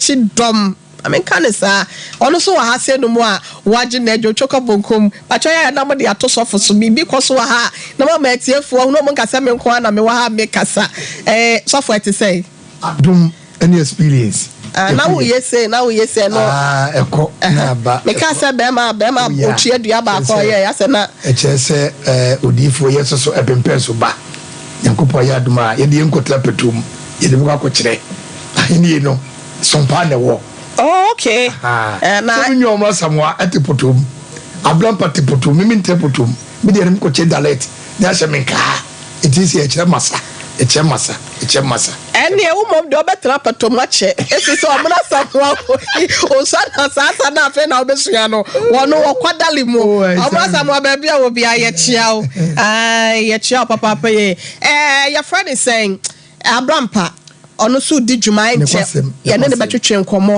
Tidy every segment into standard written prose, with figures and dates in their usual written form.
yechi dom I mean can sa ono so ha se no mu a waje na adwo choka bonkom pacho ya na mo de atoso fo so bi because wa ha na ma matiefo no mo nkasa me nko na me wa ha me kasa so for to say adum any experience now we say no eko na ba me ka say be ma ochi adua ba ko ye ya se na che se odifo yeso so epempe so ba yakopo ya aduma ye de enkotra petum ye de ko kire ahini no sompa ne wo. Oh, okay. Na so nyo mo samwa atipotum ablan patipotum mimi ntepotum me de ko che dialect na hye me ka it is e kire masa ene e umom de obetra patom ache esi so omna samwa o sana sasa na fe na obesua no wono okwadale mu omna samwa ba bia wo bia ye chia o ye chia papa pa ye your friend is saying abrampa ono so di dwuma enche ye ne betwetwe nkomo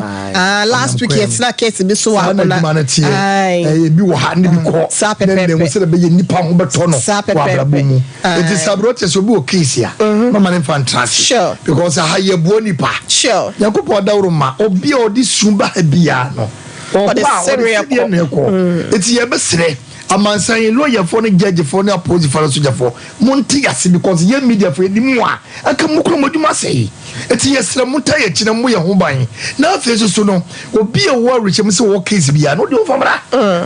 last week yet na case bi so wa na bi wo ha ne bi ko ne wo se be ye nipa ho beto no wa abrabomu it is abrote so bi o case ya no man fantastic because ha ye bo nipa sure yakopo dawro ma obi odi sumba bia no o ba o ko it ye be sere amansan lawyer for the judge for the opposite for soldier for monti ase because ye media for di mu a aka mukro moduma sei eti yesra mutai e kina mu ye ho ban na afi so no obi e wo rechem se wo case bia no de o famra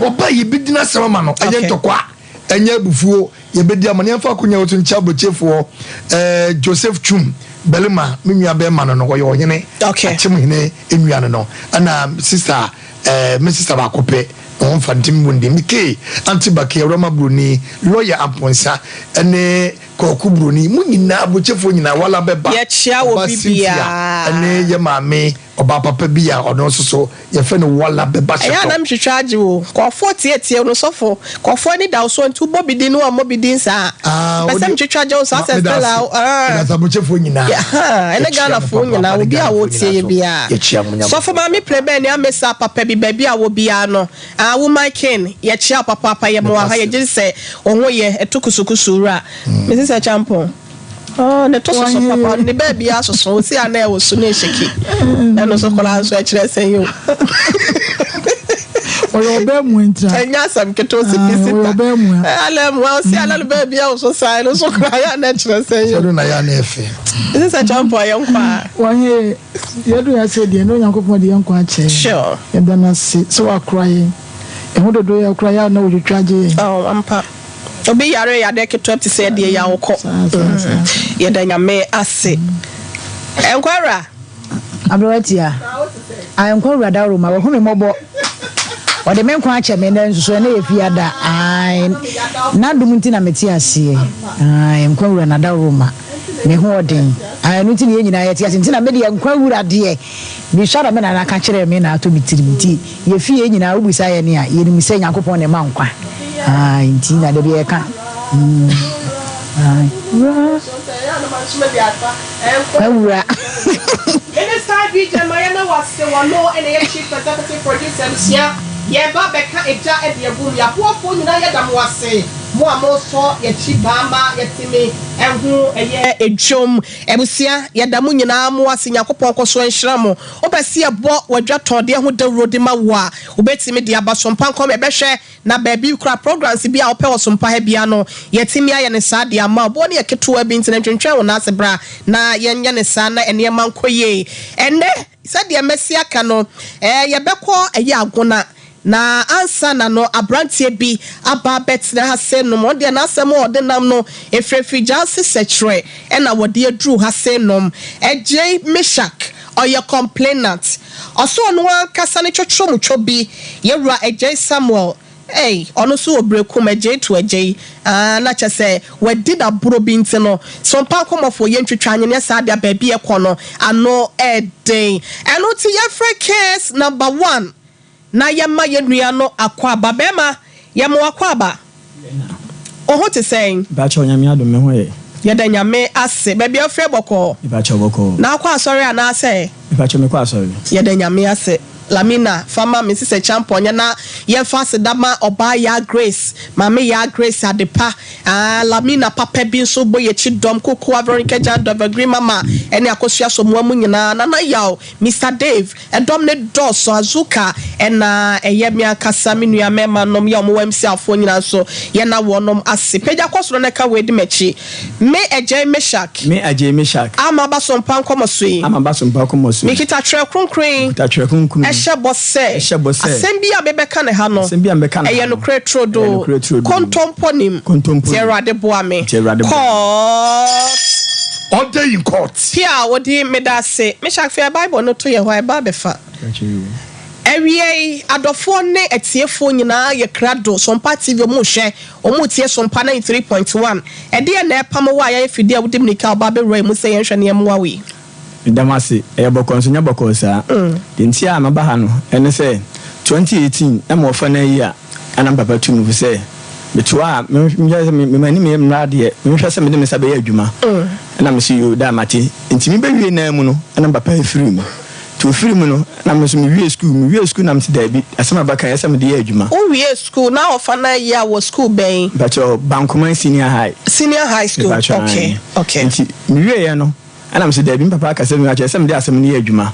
oba ye bidina sama no enye ntokwa enye bufuo ye bedi amane afa akonya wotu ncha bochefo Joseph Chum Belema menua be ma no wo ye onyene achim hene enua no ana sister Mrs. Bakope on fantim wundi mike antibake roma bruni lawyer aponsa ene koku bruni munyina abochefo nyina wala beba ye chia wo bibia ene ye maame oba papa bia ono soso ye fe no wala beba sheto ya na mhwehwaje wo ko 48 no sofo ko 4 ni da so ntu bobidi no amobidi sa pesa mhwehwaje wo sa stella na abochefo nyina ene gana fo nyina wo bia wo tie bia sofo maame plebe ni amesa papa bi bia wo bia no woman king ye chia papa ye mo ha ye je se ohwo ye etukusukusura Mrs. Champo ne to so papa ne baby aso so si ana e wo so na sheki na no so kola so e kire sen yo oyo be mu ntra enya sam keto se pisita ala mu si ala baby aso so no so kola ya na kire sen yo so na ya na efe Mrs. Champo ye nkwa wahe yedu ya se de no nyankopon de nkwa ache sure ye da na se so akra ye e ho dodo ya akra ya na wo twaje ampa obi yare ya de keto te se de ya wokọ ye da nyame ase enkwara abroatia enkwara da roma wo home mobo o de menkwa ache me na nsuso na yefiada na dum nti na meti ase enkwara na da roma me ho odin no nti ne nyina yeti ase nti na me de enkwara de bi shara me na ka kire me na to mitirimti yefie nyina obusa ye ne a ye ni se yakopon ne mankwa nti na de bi e ka Ura. Ene star DJ Mayana was the one no and chief executive producer Lucia. Ye ba beka eja e de agum ya po fo nyina ye dam wase. Mo amoso ye chi bamba ye timi enhu eye edwom ebusia ye dam nyina mo wase yakopon koso enhira mo. Obese ebo wadwa tode ho de rodi ma wo a obetimi de abasompa nkom e behwe na baby kura programs bi a ope osompa ha bia no ye timi aye ne sa de ama obo ne ye keto bi ntene twentwen wo na asebra na ye nya ne sa na ene mankoye ene sadia mesia ka no ye bekọ eye agona na ansa na no abrantie bi aba bet na hase no mo de na asem o de nam no efrefi janse sechere e na wode adru hase nom eje meshak oye complainant oso no kasa ne twotwo mutwo bi yewura eje Samuel ono so obrekum eje to eje na chese we did aburo bi ntino Sompa Nkomo for ye ntwetwa anye ne sa dia ba bi ekono ano eden eno ti ye free case number 1 na yema ye nua no akwaba bema yemo akwaba oho te saying ba cha onyame adom me ho ye da nyame ase ba bi afre boko ba cha boko na akwa asori ana ase ba cha me kwa asori ye da nyame ase Lamina fama Mrs. Champion na ye fast dama oba ya Grace mama ya Grace adepa Lamina papa bi so boye chidom koko Veronica Jando Green mama ene akosua so mo amu nyina na yaw Mr Dave edom ne dos azuka ena eyemi akasa menua mema nom ya mo wamsi afo nyina so ye na wonom ase peja kwosoro ne ka wedi mechi me ejai meshak ama ba Sompa Nkomo so me kita twerɛ kronkron ehye bose asembi abebeka ne ha no eye no kretrodo kontomponim terade boame order in court pia wodi medase meshak fe bible no to ye hwa ba befa ewie adofo ne etiefo nyina ye krado Sompa TV mu hwe omu tie Sompa 93.1 ede na epam wa ya fidi awudi mnika ba be roy mu se yenhwe ne yemwa we damase bokon so nya bokon sa denti a maba ha no ene se 2018 e mo fa na yi a anam papa tunu se betwa me mani me mrade me hwese me de me sabe adwuma na me si yo da mate ntimi be wie na mu no anam papa efiri mu to free mu no na me so me wie school na me da bi asema baka yesa me de adwuma o wie school na ofa na ya wo school ben but Bankoman senior high school okay nti me wie ya no ana me so da bi papa aka se me acha yesa me de asem ne adwuma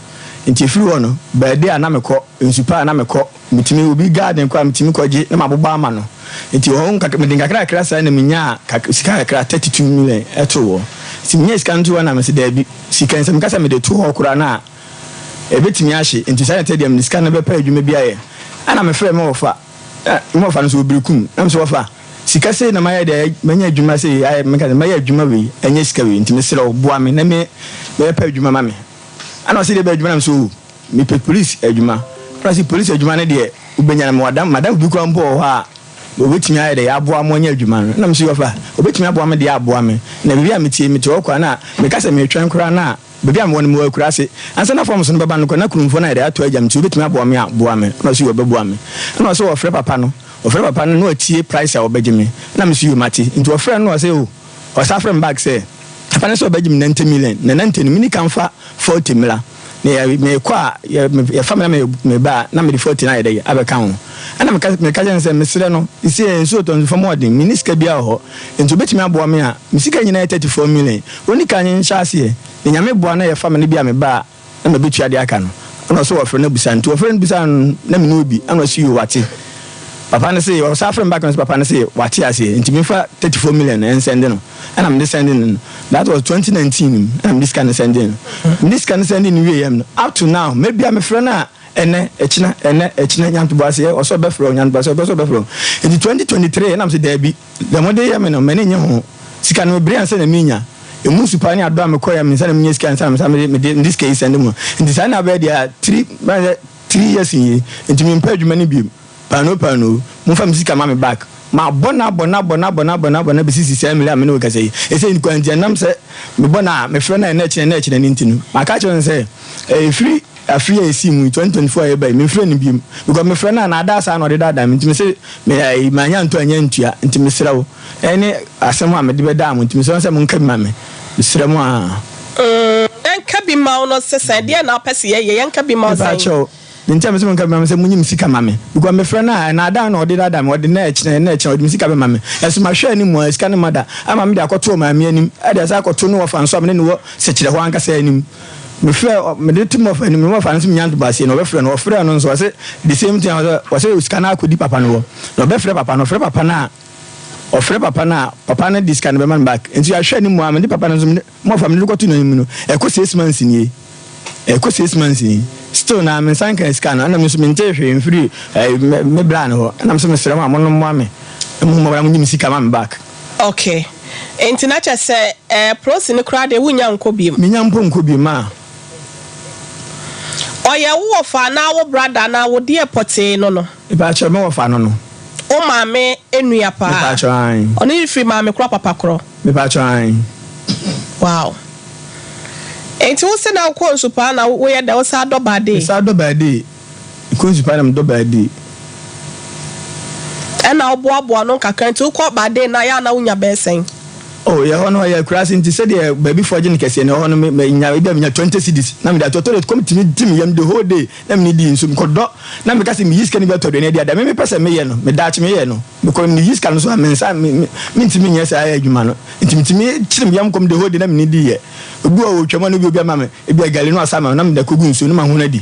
nti free wono ba de ana me ko nsupa ana me ko mitimi obi garden kwa mitimi koje na maboba ama no nti ho nka me dinga kra sa na minya sika kra 32 million eto wo si minya sika nto na me se da bi sika nsem kasa me de to ho kura na ebetimi ahye nti sa tediam ni sika na be pa adwuma bia ye ana me frɛ me wofa no so obirikum na me so wofa sika se na maye de manya adwuma se ay me ka maye adwuma we anya sika we nti me sere oboa me na me pa adwuma ma me ana se de be adwuma na me so me pe police adwuma prasi police adwuma ne de ubenya na madam bi kwa mbo ho a obetimi aye de ya aboa mo anya adwuma na me so wofa obetimi aboa me de ya aboa me na bibia me tie me to okwa na me ka se me twan kura na bebia me won mo akura se ansa na form so no baba no na kurumfo na de ato agam ti obetimi aboa me aboa me na so obeboa me na so ofre papa no no atie price a obegime na me so yo mati nti ofre no say o safre mbag say papa no so obegime 90 million na 90 ni mini kan fa 40 million na me kwa ya family me ba na me 40 na de abeka ho ana me ka say me sire no isi enso to nfo modern miniska bia ho nti obetimi aboa me a misika nyina 34 million oni kan nsha ase nyame boa na ya family bia me ba na me betua de aka no na so ofre na busa nti ofre na busa na me no bi ana so yo wate papa ne say o safre back no papa ne say wate ase nti me fa 34 million and send no and I'm sending that was 2019 and this kind of sending we am up to now maybe I'm a friend na ene echina nyanto boase o so be fro nyanto boase o so be fro in 2023 and I'm say there be the mode yam no mane nye ho sika no bre anse na minya emu supa ni ado amekoya me sana minya sika ansa me in this case send mo in this na be there 3 years in into me pay adwuma ni bi pano mo fa musika ma me back ma bona be sisi million me no ka say e say ni kwanti nam say me bona me frɛ na na ni ntinu ma ka che say free afia esi mu 2024 e ba me frɛ ni bi because me frɛ na ada sa no de dada me ntimi say me ma nya nto anya ntua ntimi srɛ wo ene asɛm a me de be da mu ntimi say mo nka bi ma me srɛ mo a enka bi ma no sesa de na apese ye enka bi ma say ntia me se nka me se munyim sika mame because me frɛ na ada na ode dada me ode na echine ode sika be mame eso ma hwɛ ni mu sika ne mada ama me de akoto ma me anim ade sa akoto no wofa nso me ne wo se kyerɛ ho anka sa anim me frɛ me de tim of anim me wofa nso nyanto base no be frɛ no frɛ no nso se the same thing was say sika na akodi papa no no be frɛ papa no frɛ papa na ofre papa na this can be man back nti ahwɛ ni mu am de papa no mo fa me de koto no anim no eko 6 months ni still na me sanka scan ana me so me ntehwe free me blan ho ana me so me sere ma mo no mo ame mo bra mo nyim sika ma me back okay international say pros ni kra de wunya nkobiem me nya mpo nkobiem ma oye wo fa na wo brother na wo de pote no e ba che me wo fa no o ma me enua pa me ba che an oni free ma me kra papa kro me ba che an wow enti wo se na ko nsupa na wo ye da wo sa do bade ko nsupa na do bade na oboabo no kakra nti wo ko bade na ya na wonya besen oh ye hono ye crash nti se de baby forge nkese ne hono me nya e nya 20 cedis na me da to toilet come tim yam the whole day na me di nsu mkodo na me kase me yiska ne be to do ne dia da me pese me ye no me da chi me ye no because me yiska no so me nsa me ntimi nya sa ya adwuma no ntimi chiri yam come the whole day na me di ye obi o twema no bi obi ama me e bi agali no asama na me da kogu nsu no ma ho na di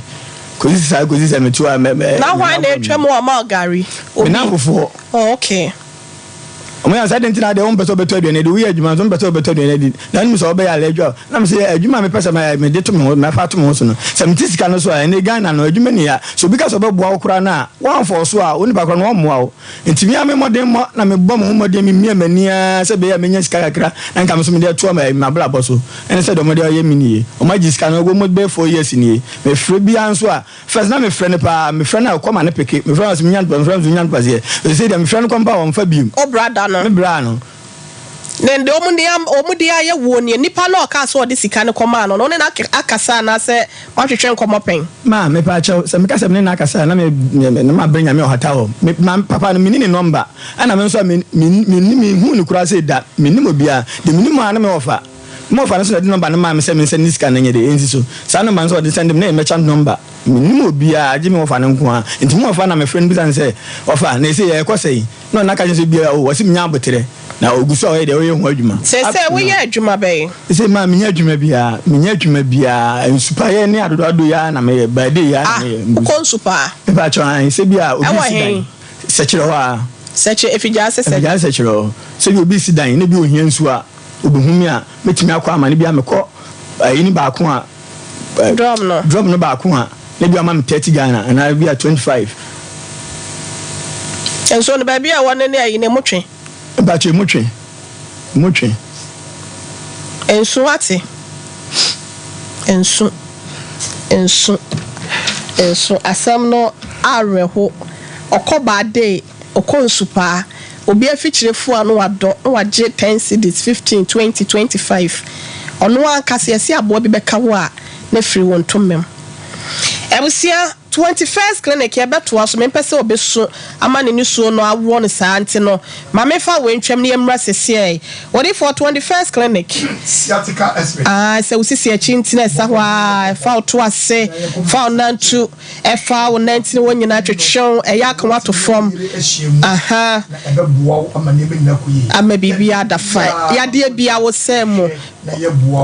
kozi sa me to me na why na twema o ma gari obi na fofo oh okay omo ya sa dentina de on beto aduane de wi adwuma so beto aduane di na nim so obe ya la adwa na me se adwuma me pesa me de to me fa to me so no se me tisika no so a ne Ghana no adwuma ni ya so bi ka so be boa okura na wan for so a oni ba kra no mo a ntimi ya me modern mo na me bo mo modern me mia mania se be ya menya sika kakra na nka me so me de to ma bla boso ene se do mo de ya mi ni o ma ji sika no go mo be 4 years ni me frɛ bi anso a first na me frɛ ne pa me frɛ na ko ma ne peke me frɛ so me nyan pa se se de me frɛ no ko mpa won fa bi o brother no me bra no then the omudia ye wo ni nipa na oka so de sika ne koma no no ne na akasa na se watwetwe nkomo pen ma me pa chaw se me kasa me na akasa na me ma brenya me ohata ho me papa no mini ne number ana me so me hu ni kura se da mini mo bia de mini mo ana me ofa mo fa no so de number na ma me se ni sika na nye de enzi so sa no man so de send me na merchant number mini mo bia agi me ofa no nko a nti mo ofa na me friend bi san se ofa na se ye kwasai no na ka je bia o wasi nya abotere na oguso o ye de o ye hu adwuma se we ye adwuma be se ma me nya adwuma bia nsupa ye ne adodo ya na me ba de ya na me ko nsupa e ba chan se bia obi sidan se kire ho a se che efija se kire ho se bi obi sidan ne bi ohia nsu a obehumi a metimi akwa ama ne bia me ko ayini ba ko a drum no ba ko a ne bia ma me 30 Ghana na bia 25 enso ne ba bia won ne ayi ne motwe bache motwe enso ate enso asam no areho okoba day okonsupa obi afikirefu anu wado no waje 10 cedis 15 20 25 ono ankase yesi abo bi beka wo a na free won tomem ebusia 21st clinic ya beto aso me pese obeso amane ni so no awo ne sa ante no ma me fa wentwem ne emra sese wodi for 21st clinic sciatica express se usisi a chintina sa hwa fa to ase fa nantu e fa nanti won nyina twetwon e ya kan wato from aha ebe buo amane me nyina kuyi ama bibia da fa ya de bia wo semo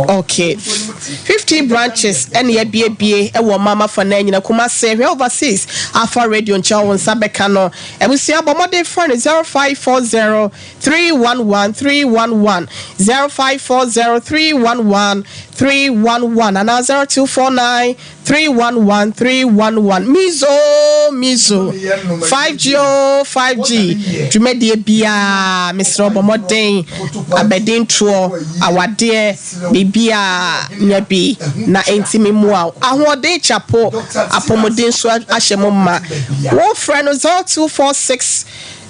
okay 50 branches and ye bie e wo mama for na nyina kuma se overseas Alpha Radio nchawo nsabeka no ebusia bomode phone 0540 311 311 0540 311 311 and 0249 311 311 mizo 5G jumedie bia Mr. Bomode abedin tuo awade bibia nyabi na entimi mu ahode chapo apomodin so ahyemo ma wo friend 0246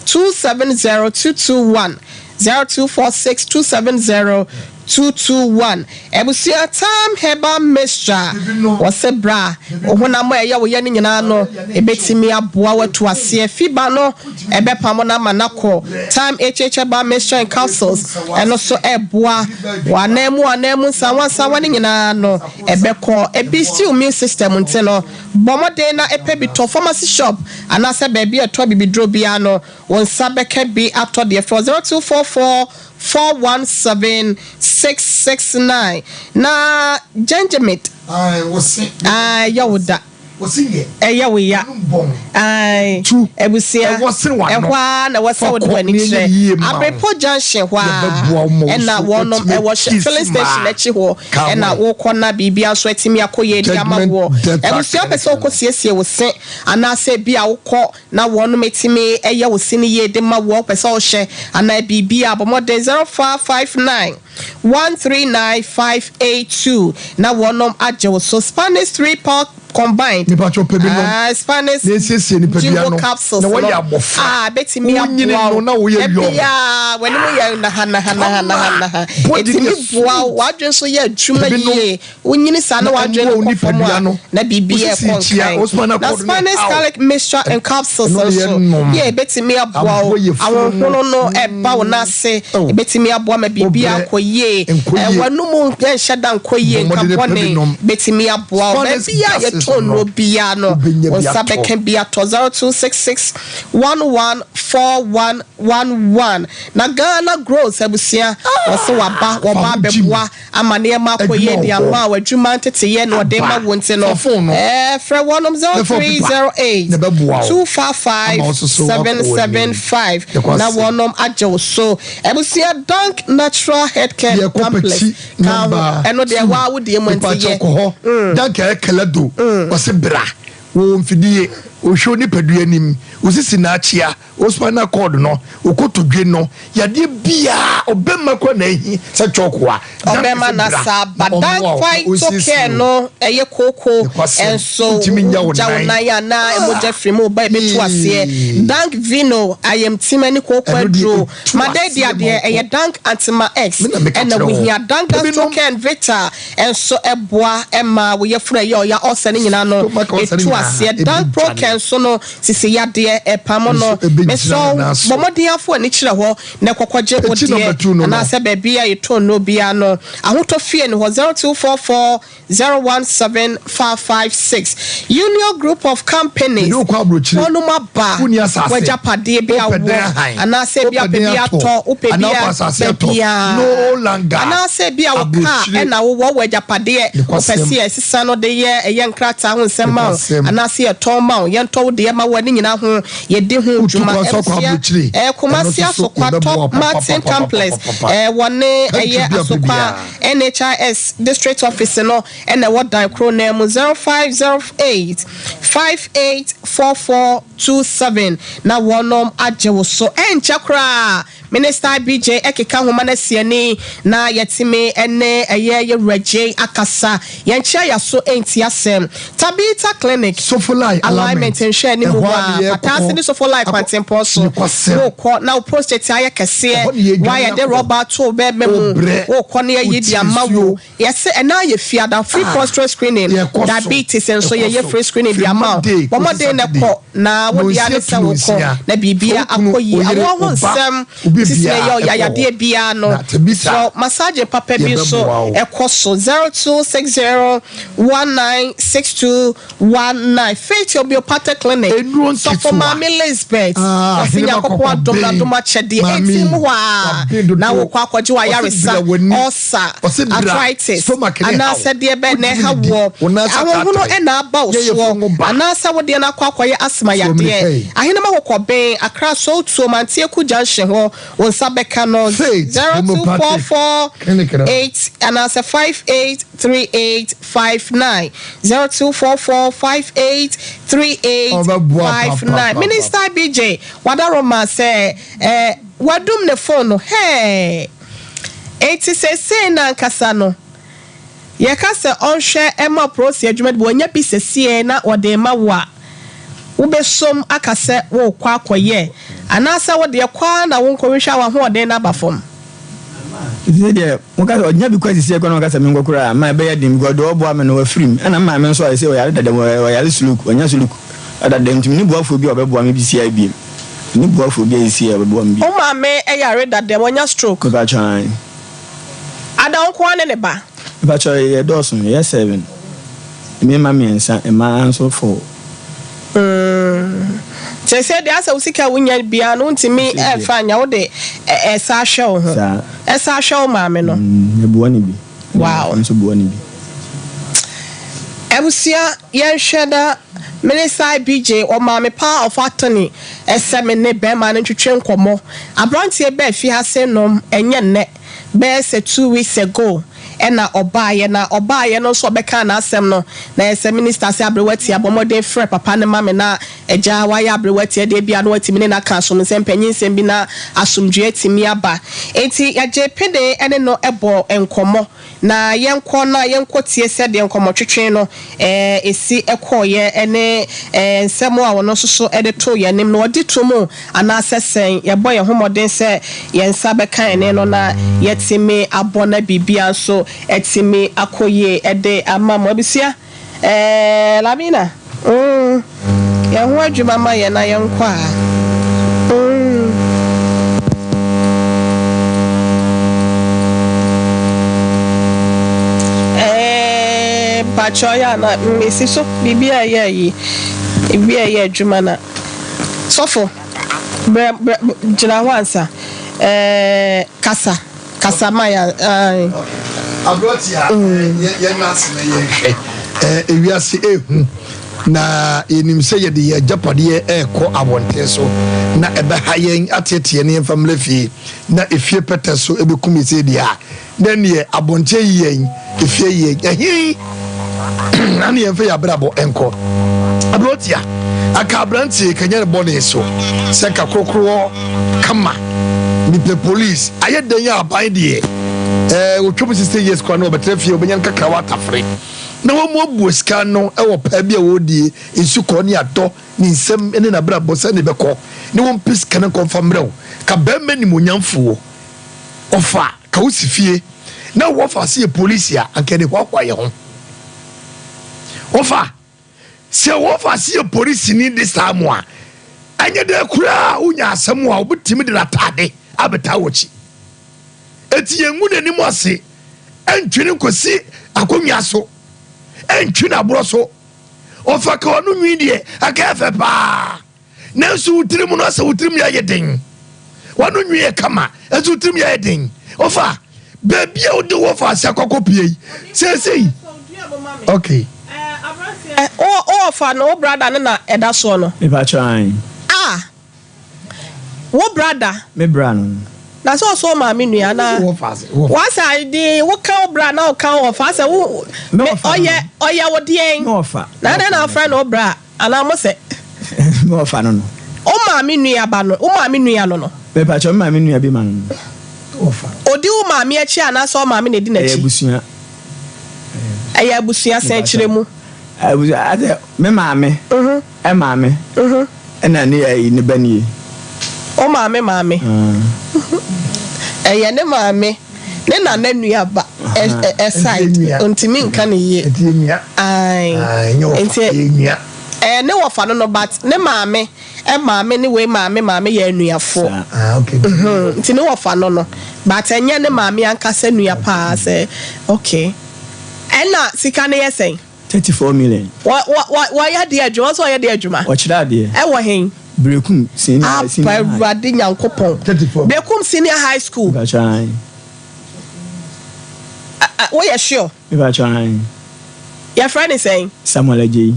270 221 0246 270 221 ebusia tam heba mestra wose bra ohuna mo eya wo ye nyina no ebetimi aboa watu ase fiba no ebepamo na manako time hba mestra and councils eno so eboa wanemu sanwa nyina no ebeko ebisti immune system nteno bomode na epebito pharmacy shop anase baby eto bibidro bia no won sabeke bi after the 0244 417-669 na Janjamit yawuda yawiya ebusia ehwa na wasa wodwani kire abepo junction hwa ena wonom ewo filling station echi ho ena wo kona bibia so atimi akoye di amawo ebusia pese okosiesie wo se anase bia wokọ na wonom etimi eye wo sini ye de ma wo pese o hye ana bibia abomode 0559 139582 na wonom agye wo so Spanish 3 pack combined Spanish jingo capsules na waya bofa betimi abua na wo ye yo when we ya na ha etimi bua wadwen so ye adwuma ye wonyini sa na wadwen ko fomo na bibia e kon na Spanish garlic mixture and capsules also ye betimi abua awon hono no e ba wo na se betimi abua ma bibia akoye wanum ye hyedan koye nkapone betimi abua bibia ye tono biano osabe can be at 0266114111 na Ghana growth abusia oso waba beboa amane ma koye dia ma wadwuma tete ye no de ma wonte no frɛ wonom 0308 255 775 na wonom agye so abusia Dank Natural Health Care Complex eno de wa wo de mantie Dank Kelado was a bra wo mfidie ohwo ni padua nim osisi na achia ospana cord no okotodwe no yade bia obema kwa na hi se chokoa obema na sa badan fight okay no eye koko enso jawna ya na emoja fremu ba betu ase Dank Vino ayem timani koko adro madedi ade eye Dank Antima X and we hear Dank Gastroca and Vita enso eboa ema we yefra ye ya osane nyina no etu ase Dank Pro so no sisi ya de epamo no meso bomodiafo ani kire ho na kokwaje odie na se baabi ya yeto no bia no ahoto fie no 0244017556 Union Group of Companies ono maba wajapade bia wo ana se bia bia to upebia bia no longer ana se bia wo ka na wo wajapade opese esisa no de ye nkrata ho nsema ana se etonma to de ma wani nyina ho ye de ho djuma Kumasi Asokwa Top Martin Complex wone eye Asokwa NHIS District Office no ene wadan kro na mu 0508 584427 na wonom agyewo so enchakra Minister BJ ekeka homa na siani na yetime ene eye ye reje akasa yencha ya so enti asem Tabita Clinic Sofolai alignment share ni mu wa patasi ni Sofolai kwantempo so wo ko na prostate aye kese why the rubber to be memu wo ko na ye di amawo yese ena ye fiada free prostate screening diabetes and so ye free screening di amawo bomode ne ko na wo dia ne se wo ko na bibia akoyi awo ho nsem sisi yo yayade bia no so massage papa bi so ekoso 0260196219 Faith Obiopata Clinic so for Mama Elizabeth osinya kopo adoma chede etim ho a na wo kwa kwaje wa yaresa osa arthritis ana se de be na ha wo awohuno e na aba oso ana sa wo de na kwa kwaye asma yade ahena ma kokoben akra so to mantie ku junction ho Sabeka no 0244 and as a 583859 0244583859 Minister BJ Wadaroma say wadum ne phone hey 86 na nkasa no ye ka se onhwe ema prosi adwuma de wonya bi sesie na ode ma wa ubesom akase wo kwa akoye anasa wo de kwa na wo nkohwehwa wa ho de na bafom de mo ka onya bi kwasi sie kwa no ka se mengo kura ma be ya dim godo obo ame no afrim ana ma me so se o yare dada o yare suluk onya suluk ada dem timi ni boafo bi obebo am bi sia bi ni boafo bi sia obebo am bi o ma me e yare dada onya stroke ba chan ada onko ane ne ba ye dosun ye 7 me ma me ensa e ma so 4 say the asa usika wunya bia no ntimi e fanya wo de esa hwe ho esa hwe ma me no e buani bi wow nso buani bi ebusia ye hweda Minister BJ o ma me pa of attorney eseme ne be ma no twetwe nkomo abrantie be fi hase nom enye ne be se 2 weeks ago ena obaye no so beka na asem no na ese minister se abrewati abomode frɛ papa ne mame na eja wa ya abrewati de bia no watimi na ka so nsem panyinsem bi na asomdwe atimi aba enti ya jepede ene no ebo enkomo na yenko tie se de enkomo twetwe no esi ekoye ene nsemo a wono so ede to ye nim no odi to mu ana asesen ye boye homoden se yensa beka ene no na yetimi abona bibia so etimi akoye ede amam abisia Lamina ye ho adwuma ma ye na ye nkwa pachoya na mesi so bibia ye bibia ye adwuma na sofo jina wansa kasa maya abrotia ye nas na ye ewiase ehu na enim se ye de japade eko abonte so na ebe ha yen atete ne family fie na efie pete so ebe kumise dia na ne abonte yen efie yen ehin na ne ye fe ya brabo enko abrotia aka abranti kanyere bone so se ka kokro kama ni the police ayeden ya aban de wo twom 60 years kwa no betrefie obenyan kakra wata free na wo mo buoska no e wo pa bia wo die ensu ko ne ato ni nsem ene na bra bosa ne beko ne wo mpis kana confirmrew ka bemma ni monyamfo ofa ka wo sifie na wo fa se police a ankede kwakwa ye ho ofa se wo fa se police ni this time a anya de kura unya asem a obutimi de latade abeta wochi eti yengu ne nimu ase entwini kosi akonwa so entwini abro so ofa ka onu nwi de aka fe pa na su utrim no ase utrim ya yeden wonu nwi kama esu utrim ya yeden ofa baby o de wo fa ase akokopie sei okay ofa no brother na eda so no me ba try wo brother me brano na so ma me nua na wa say di wo kan bra na wo kan ofa say wo oye wo dien no ofa na friend o bra ana mo say no ofa no o ma me nua ba no o ma me nua no me pa cho ma me nua bi man ofa odi wo ma me achi ana so ma me na di na chi aya busua sen kire mu ade me ma me e ma me ena ne banie o maame eye ne maame ne na nanua ba side ontimi nka ne ye ai entia ne wo fa no but ne maame maame ne we maame ye anuafo okay nti ne wo fa no but enye ne maame anka se nua pa se okay ena sika ne yesen 34 million wa ya de adwuma so ya de adwuma o kira de e wo hen Brekum senior Abadi Nyankopon. Brekum senior high school. Ba try. What you sure? Ba try. Your friend is saying Samuel J.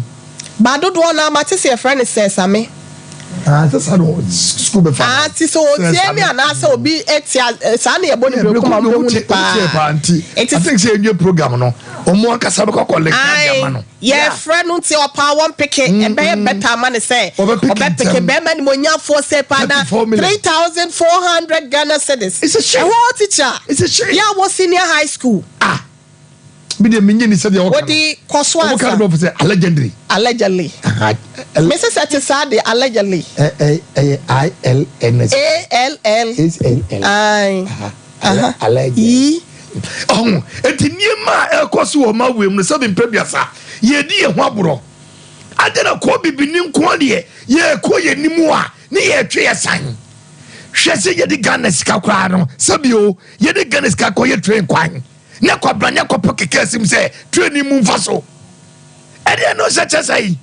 Ba do na ma te say your friend is say same. That's how school be fa. Ti so tie me ana say obi etia sa na ye boni Brekum am do hu pa. I think say new program no. Omo akasa be collect am no. Your friend no ti opa one pikin e be better man say. Obe pikin be man mo nya for say pa na 3,400 Ghana cedis. It's a shame. What teacher? It's a shame. Yeah, was senior high school. Be the minye ni say the what the Koswa what kind of say allegedly Mrs. Satisade allegedly ILNS allegedly eti niema ekoso wo ma wem no se be mpabiasa ye di ye ho aboro adena ko bibini nko de ye ko ye nimu a ne ye twe ye san hwese ye di Ghana sika kwa no sabio ye di Ghana sika ko ye train kwan ne ko branya ko pokekasim se train ni mu mfaso e de no se chesai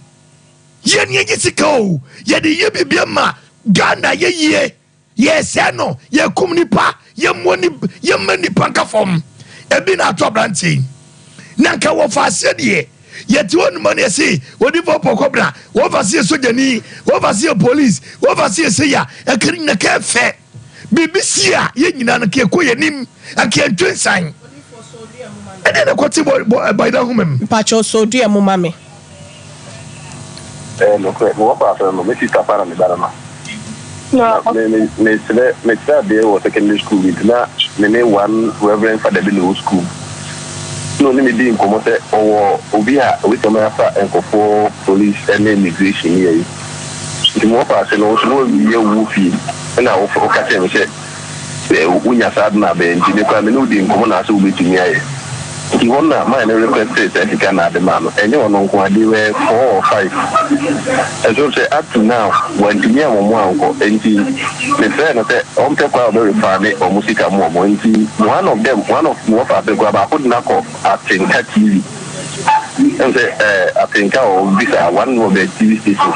ye ni ye sika o ye di ye bibia ma Ghana ye se no ye kum nipa ye mani panka form e bi na to branti na nka wo fa se de ye ti won money say wodi for pokobra wo fa se sojani wo fa se police wo fa se ya e kiri na ka fe BBC a ye nyina na ke ko ye nim ake ntwensan e de na ko ti boy da humem pacho so du e mo mame no ko mo pa fa no me si ta para me dara ma me de o secondary school with na me one reverend father be no school no ni me di nkomo se obi a we come after enkofo police and immigration here the more pass no so ye wu fi na o ka se me se unya sad na be nti me kwa me no di nkomo na so obetumi aye the one na my request is that can add the man and you know they were 4 or 5 and so say up to now when the year one go and the friend say on take very funny or music more one of them one of more for the grab I put knock at 10 TV and say I think I'll be one of the TV stations.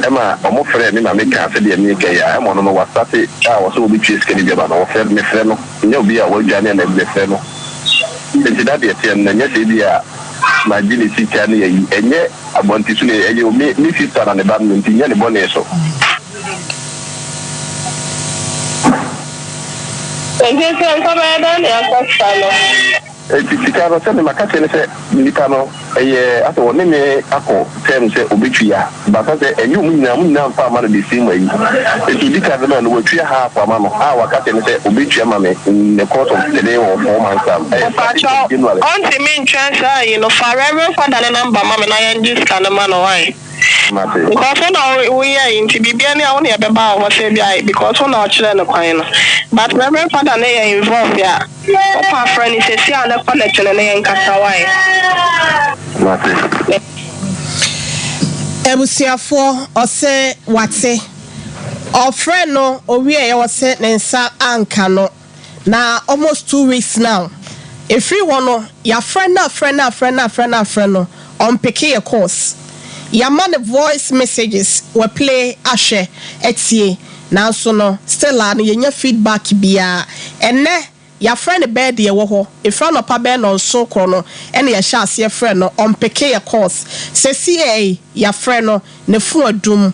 Emma, I'm offering me, I make a say, I'm on what started. I was so bitches can be about our friend, my friend, no be a world journey and the friend. It's that and yes, idea, my genius can and yet I want to say, you make me sit on the badminton in any bonnet. So, Tikano sɛ makase ne sɛ nipa no ɛyɛ ato wɔne me akɔ tɛm sɛ obetwia basa sɛ ɛnyɛ mu nyina mfa ama no de sim ayi ɛti dika no no wɔtwia ha afɔ ama no a wakase ne sɛ obetwia ma me in the course of today or 4 months time ɔnti me ntwɛn sɛ yi no fa reverend father ne number ma me na yɛn disca no ma no why because when we are in Tibia, only a baba was a because when our children are crying. But Reverend Father, they are involved. Yeah, our friend is a sea and a connection and Kasawai. Ebusiafo ose wate our friend no owie ya wose nensa anka no na almost 2 weeks now. If you want your friend no on pick your course. Your man voice messages will play ashe etie now so no still an your feedback bia ene your friend bed ye wo ho if friend opa be no so krono ene your chance your friend no on pick your course say see your friend no ne fu adum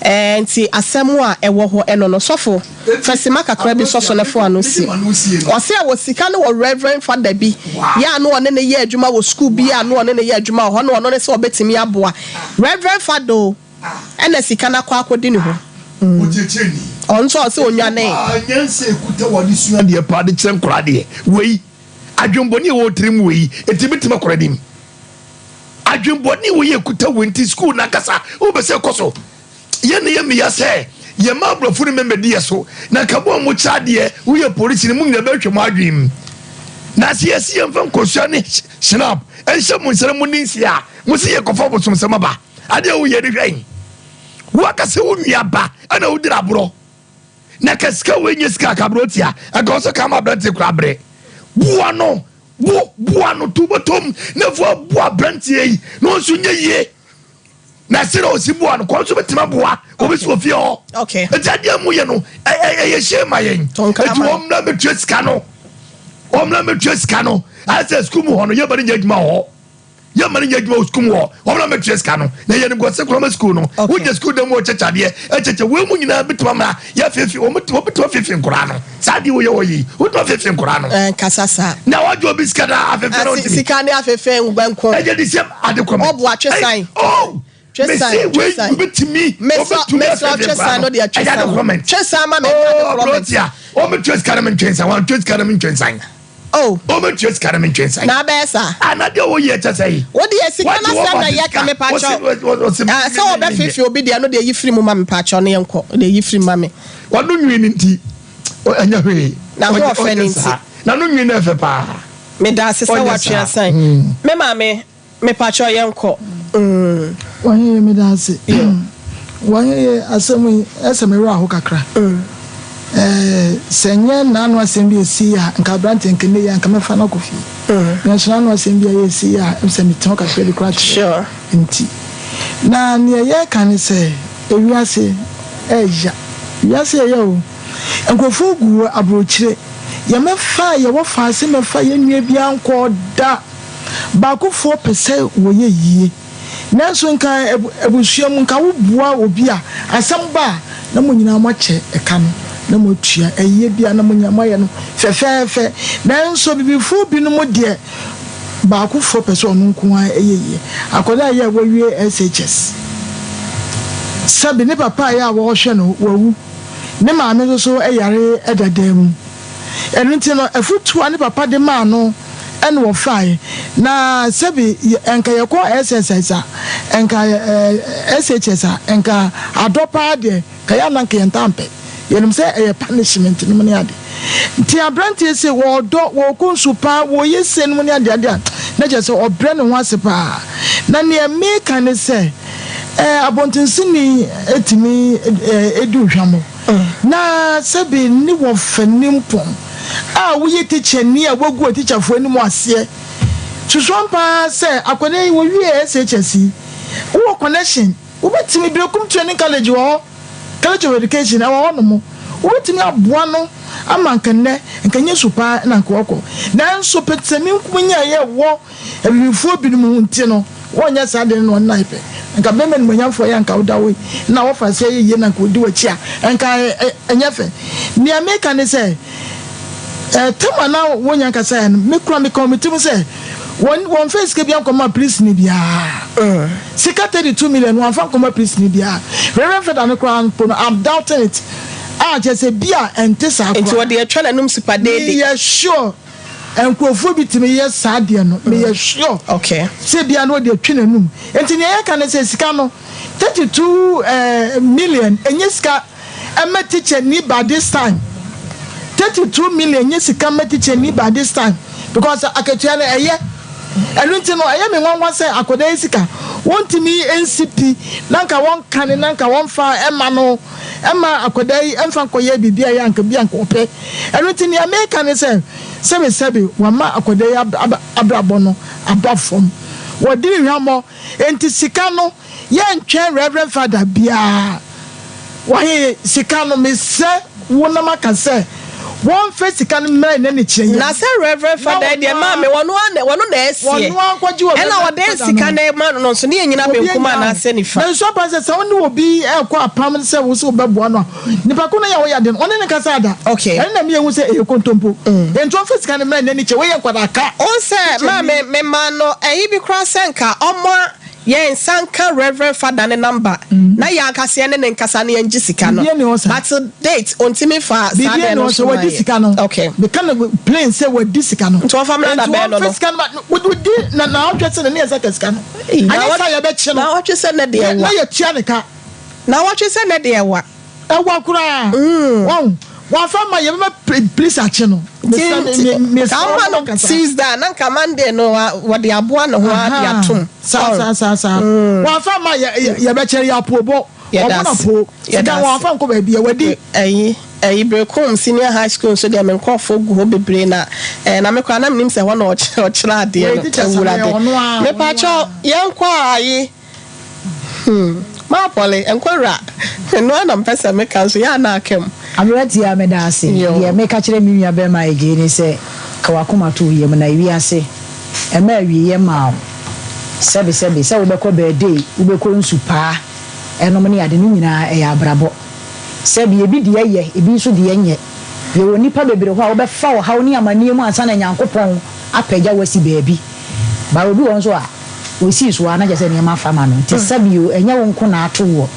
enti asemu a ewo ho eno no sofo fasima kakra bi soso ne fo ano si o se wo sika no reverend father bi ya no one ne ye adwuma wo school bi ya no one ne ye adwuma ho no one ne se obetimi aboa reverend father ena sika na kwa akodi ne ho ochecheni onso o se onwane anyense kuta woni sua de pa de kire nkora de wei adwumboni wo trim wei etibitima koradim adwumboni wo ye kuta wenti school na kasa wo be se koso ye me ya say ye ma brofo ne memedi yeso na kabo mo chade wo ye police ne mu nyina be twem adwim na se ye mfa nkosua ne snap enhye mo nsere mo ninsia mo se ye kofa bosom se maba ade wo ye de hwan wo akase wo nua ba ana wo dira bro na kaska we nyeska kabrotia aka so kama brante kura bre bua no tubotom na fo bua brante yi no so nye ye na sira osibua no ko so betima bua obeso fie ho okay ejade mu ye no ye shema yen eti omna metweska no asa school mu ho no ye bari nyadwuma ho ye mani nyadwuma school ho omna metweska no na ye ngo se kro school no wo je school dem wo chachade echeche we mu nyina betima ma ya fefi o betima fefi nkora no sadi wo ye wo yi wo to fefi nkora no kasasa na wajo biska da afefe no ntimi sika ne afefe ngbanko eje di sem adekom obo atwesan oh Chesa me no dia Chesa ma me comment o me Chesa kana me Chesa wan Chesa kana me Chesa oh o me Chesa kana me Chesa na besa anade wo ye Chesa yi wo de sika na sam na ye ka me pa cho so obe fifi obi de no de yifiri mu ma me pa cho ne yenko de yifiri ma me wanu nwi ni nti anya hwe na ho ofe ni nti na no nwi na fe pa me da sesa wa twa san me ma me pa cho yenko wanye me dance wanye asemu esemere aho kakra senye na anu asem bi esi ya nka brante nkene ya nka mefa na kofi na so anu asem bi esi ya emsemi ton kakra di kwa sure nti na ne ye kan se ewiase eja wiase ye o nkofo gu abrochire ye mefa ye wo fa se mefa ye nwie bia nko da ba ko 4% wo ye yie nanso nka ebusuam nka wo bua obi a asamba na mo nyina mo che eka no na mo tua eye bia na mo nyama ye no fefefe nanso bibifu bi no mo de ba ko 4% no nko a eyeye akoda ye wo wie SHS sabi ne papa ya wo hwe no wawu ne maame so eyare edadam enu nti no afutu ne papa de ma no and wo fly na sebi enka ye ko SSS enka SHS enka adopa de kaya na nke ntampe yenum se e punishment no ne ade nti abrante se wo do wo konsupa wo yese no ne ade na je se obre ne ho asepa na ne make ne se abontinsini etimi edu hwamo na sebi ni wo fanimpon a wo ye teacher ni a wogu teacher fo ani mo ase Sompa say akwane wo wie SHC wo connection wo betimi Brekum Training College wo College of Education e wo no mo wo betimi aboa no amankane nkanye supa na nkoko na nso petemi nkunya ye wo ebifo binom nti no wonya sade no naipe nka bemen monyamfo ya nka wodawe na wo fa say ye na nka odi wachi a nka enyefe ni America ne say tema na wonya nka say me kura me committee mo say one face ke bia nkoma police ni bia sika 32 million one fan nkoma police ni bia Reverend Feda no kura no I'm doubting it just say bia ente sa kwa into what they try na num super dey yeah sure enkofo bitimi yes sadie no me yeah sure okay say bia no dey twi nanum enti ne ya kan say sika no 32 million enye sika ema teacher ni by this time 32 million enye sika ema teacher ni by this time because akatua na eye enti no eye me nwanwa say akoda sika wontimi NCP nanka won kan nanka won fa ema no ema akoda emfa nkoye bibia ya nka bia nkope enti ne America ne say sebe wama akoda abrabo no abafom wodi hwamo enti sika no ye ntwe Reverend Father bia wahe sika no me se wona maka se one face can man any change. Na say Reverend Father de ma me wono na esie. Wono akwaji wo. E na wo de sika na man no so ne nyina be nkuma na ase ni fa. Na so pa se woni obi e kwa apam se wo so bebo no. Nipa ko na ya wo ya de no. Oni ne kasa ada. Okay. E na me ehun se e kontompo. Ento face can man any change. We ye kwada ka. On say ma me man no e bi kra senka omo yen sanka Reverend Father ne number na ya akase ne nkasa ne ngi sika no but date ontimi fa Sunday no so wadi sika no okay the kind of plain say wadi sika no to family na be no wodi na otwese ne saka sika no anya sa ya be chi no na otwese ne de na ya tia ne ka na otwese ne de ewa kura wow wa fama ye be please achi no me seize that na commande no what the aboa no ho ade atom sa wa fama ye be chere ya pobo po sika wa fam ko ba bia wadi ayi Brekum Senior High School so de men kofo gu ho bebre na na me kwa na mnim se ho na o chira ade no ewurade me pa cho yenko ayi ma pole enkwara no na mpesa me kan so ya na akem Abrati ya medase ye meka kire mi nua be ma eje ni se ka wakoma to ye na wi ase e ma wi ye ma sebe se wo be ko birthday wo be ko nsu pa enom ne ade ni nyina e ya brabo sebe ye bi de ye e bi so de ye ye woni pa bebre ho a wo be fa wo hawo ni amanie mu ansa na Nyankopon apagya wasi baabi ba obi won so a osi so ana je se ne ma fa ma no ti sebe yo enya won ko na ato wo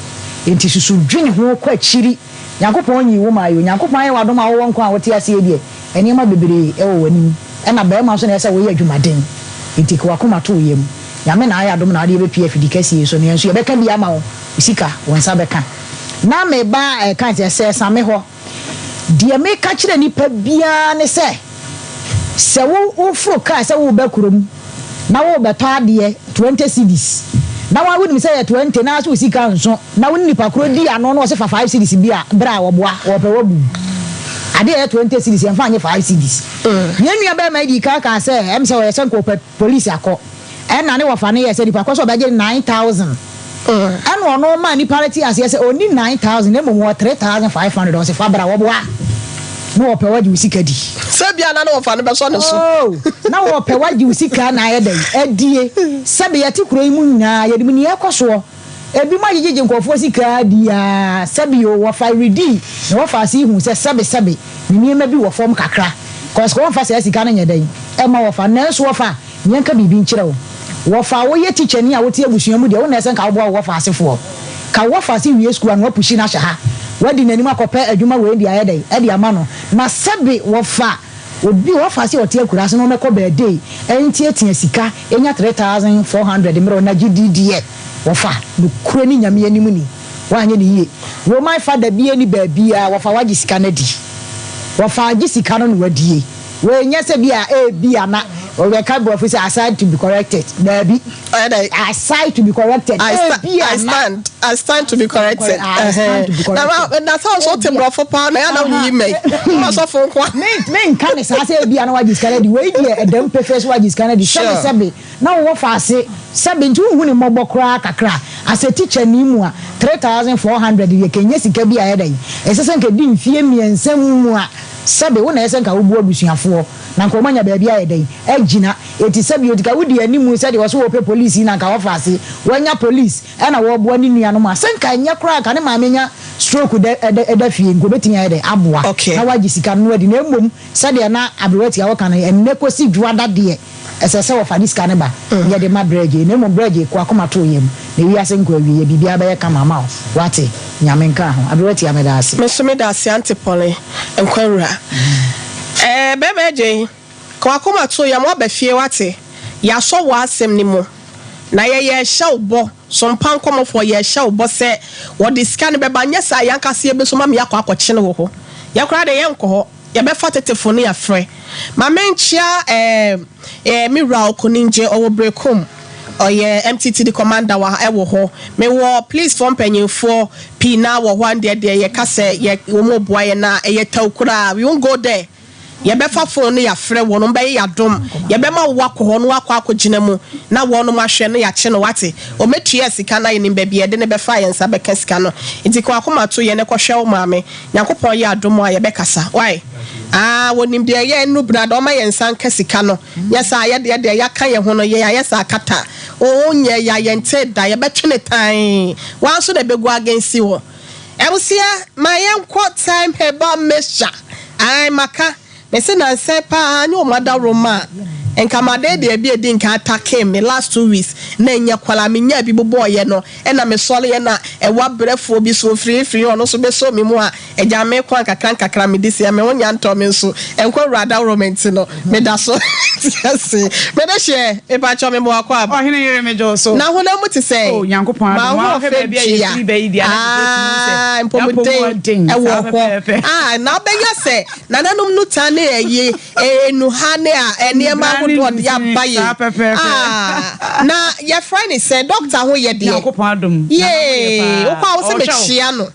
enti susu dwene ho kwa chiri Nyankopon yi wo ma yo Nyankopon ayi wadom a wo wonko a wote ase die eni ma bebere e wo wani e na ba ma so na ese wo ye adwumaden enti ko akoma to yem nyame na ayi adom na ade be pie fidikasi so ne nso ye beka bia ma wo sika wonsa beka na me ba kan se same ho die me ka kire nipa bia ne se wo fro ka se wo be kurom na wo beto ade 20 cedis na wa woni say 20 na so sika nso na woni nipa kro di ano no se fa 5 cedis bia bra wo boa wo pe wo bu ade 20 cedis en fa anye 5 cedis nyanua be ma di ka say em say we senko police akọ en na ne wo fa ne ye say nipa kọ so be 9,000 and ono ma ni parity as say oni 9,000 em mo 3,500 on se fa bra wo boa no wo pe wa di usika di sebia na no fa no be so ne so na wo pe wa di usika na ye den adie sebe ye ti kuro imu nyina ye di ni ekoso ebi ma yeje nkofo sika dia sebe yo wo fa redi na wo fa si hu se sebe ni ma bi wo form kakra cause ko fa se sika na nye den e ma wo fa na so wo fa nyanka bibi nkire wo fa wo ye teacher ni a wo ti abusua mu dia wo na se nka wo fa asefo ka wo fa si wie school an wo pushi na sha wadi nani makope adwuma we ndi ayedai e di ama no na sebe wo fa obi wo fa si o tie kura so no meko birthday enti etia sika enya 3,400 mero na GDD wo fa no kura ni nyame animu ni wanye ni yie wo my father bia ni baabia wo fa wagi sika na di wo fa agi sika no wadi we nya se bia e bia na or we can go for aside to be corrected. Baby, aside to be corrected. I stand to be corrected. I stand to be corrected. That's also to bro for pound. I know you make. Must of phone call. Men can say be an wise kind of the way here. Them prefers what is kind of the shabby. Now what I say, 72 winning mobile crack a crack. As a teacher, Nimua 3,400. You can yes, it can be a headache. As a second, didn't fear me and some more. Sabe wona esenka wo buo busuafo na nkomanya baabi ayedai agina eti sabe otika wodi animu sade wo so wo pe police na nka wo faase wanya police na wo bo ni nua no ma senka nya kra ka ne ma menya stroke da fie ngo betimi ayedai aboa na waji sika no wadi na emom sade na abrewati a wo kan enne kosi dwada de esese wo fa diska ne ba ye de ma breje na emom breje kwa koma to yem na wi ase nko awie bibia ba ye ka mama o wate nyame nka ho abrewati ameda ase mesome da ase antipole enkwara bebe je kwa koma to yam wa ba fie wate ya so wa asem ni mo na ye hye obo Sompa Nkomo for ye hye obo se wo diska ne beba nyesa yankase ebe so ma me yakwa akwache ne wo ho ya kra de ye nko ho ye be fa tetefone ya frɛ ma menchia mira okoninje owo brekom oye MTT commander wa ewo ho me wo please from penyinfo pina wo ho ande de ye kase ye wo mo boa ye na ye tawkura we won't go there ye be fa phone ya frɛ wo no be ya dom ye be ma wo akɔ no akɔ mu na wo no mahwɛ no ya kye no wate o metua sika na ye nim ba bi ye de ne be fa ye nsa be ka sika no nti ko akoma to ye ne kɔ hwɛ wo maame yakopɔ ye adom a ye be kasa why wonim de ye nu brada o ma ye nsa ka sika no yesa ye de ya ka ye ho no ye ya yesa kata o nye ya ye nte da ye be twene tan wan so de be go against wo ebusia my time heba mesha ai maka mese na nse pa anyo mada Roma enkamade de bi edi nka atake me last 2 weeks na nya kwala me nya bi bobo ye no e na me sole ye na e wa brefo bi so free ono so be so me mu a eja me kwa kakra me disi me wonya nto me so enkwa rada romance no me da so yes me da share e ba cho me mo akwa ba ohene yere me jo so na ho na muti say oh yankopon ma ho be bia ye free be idi ana impomodin e wo ho na be ya say nananum nu tane ye enu ha ne a eniema ya baye na your friend said doctor ho ye de ye o kwa wo se mechia no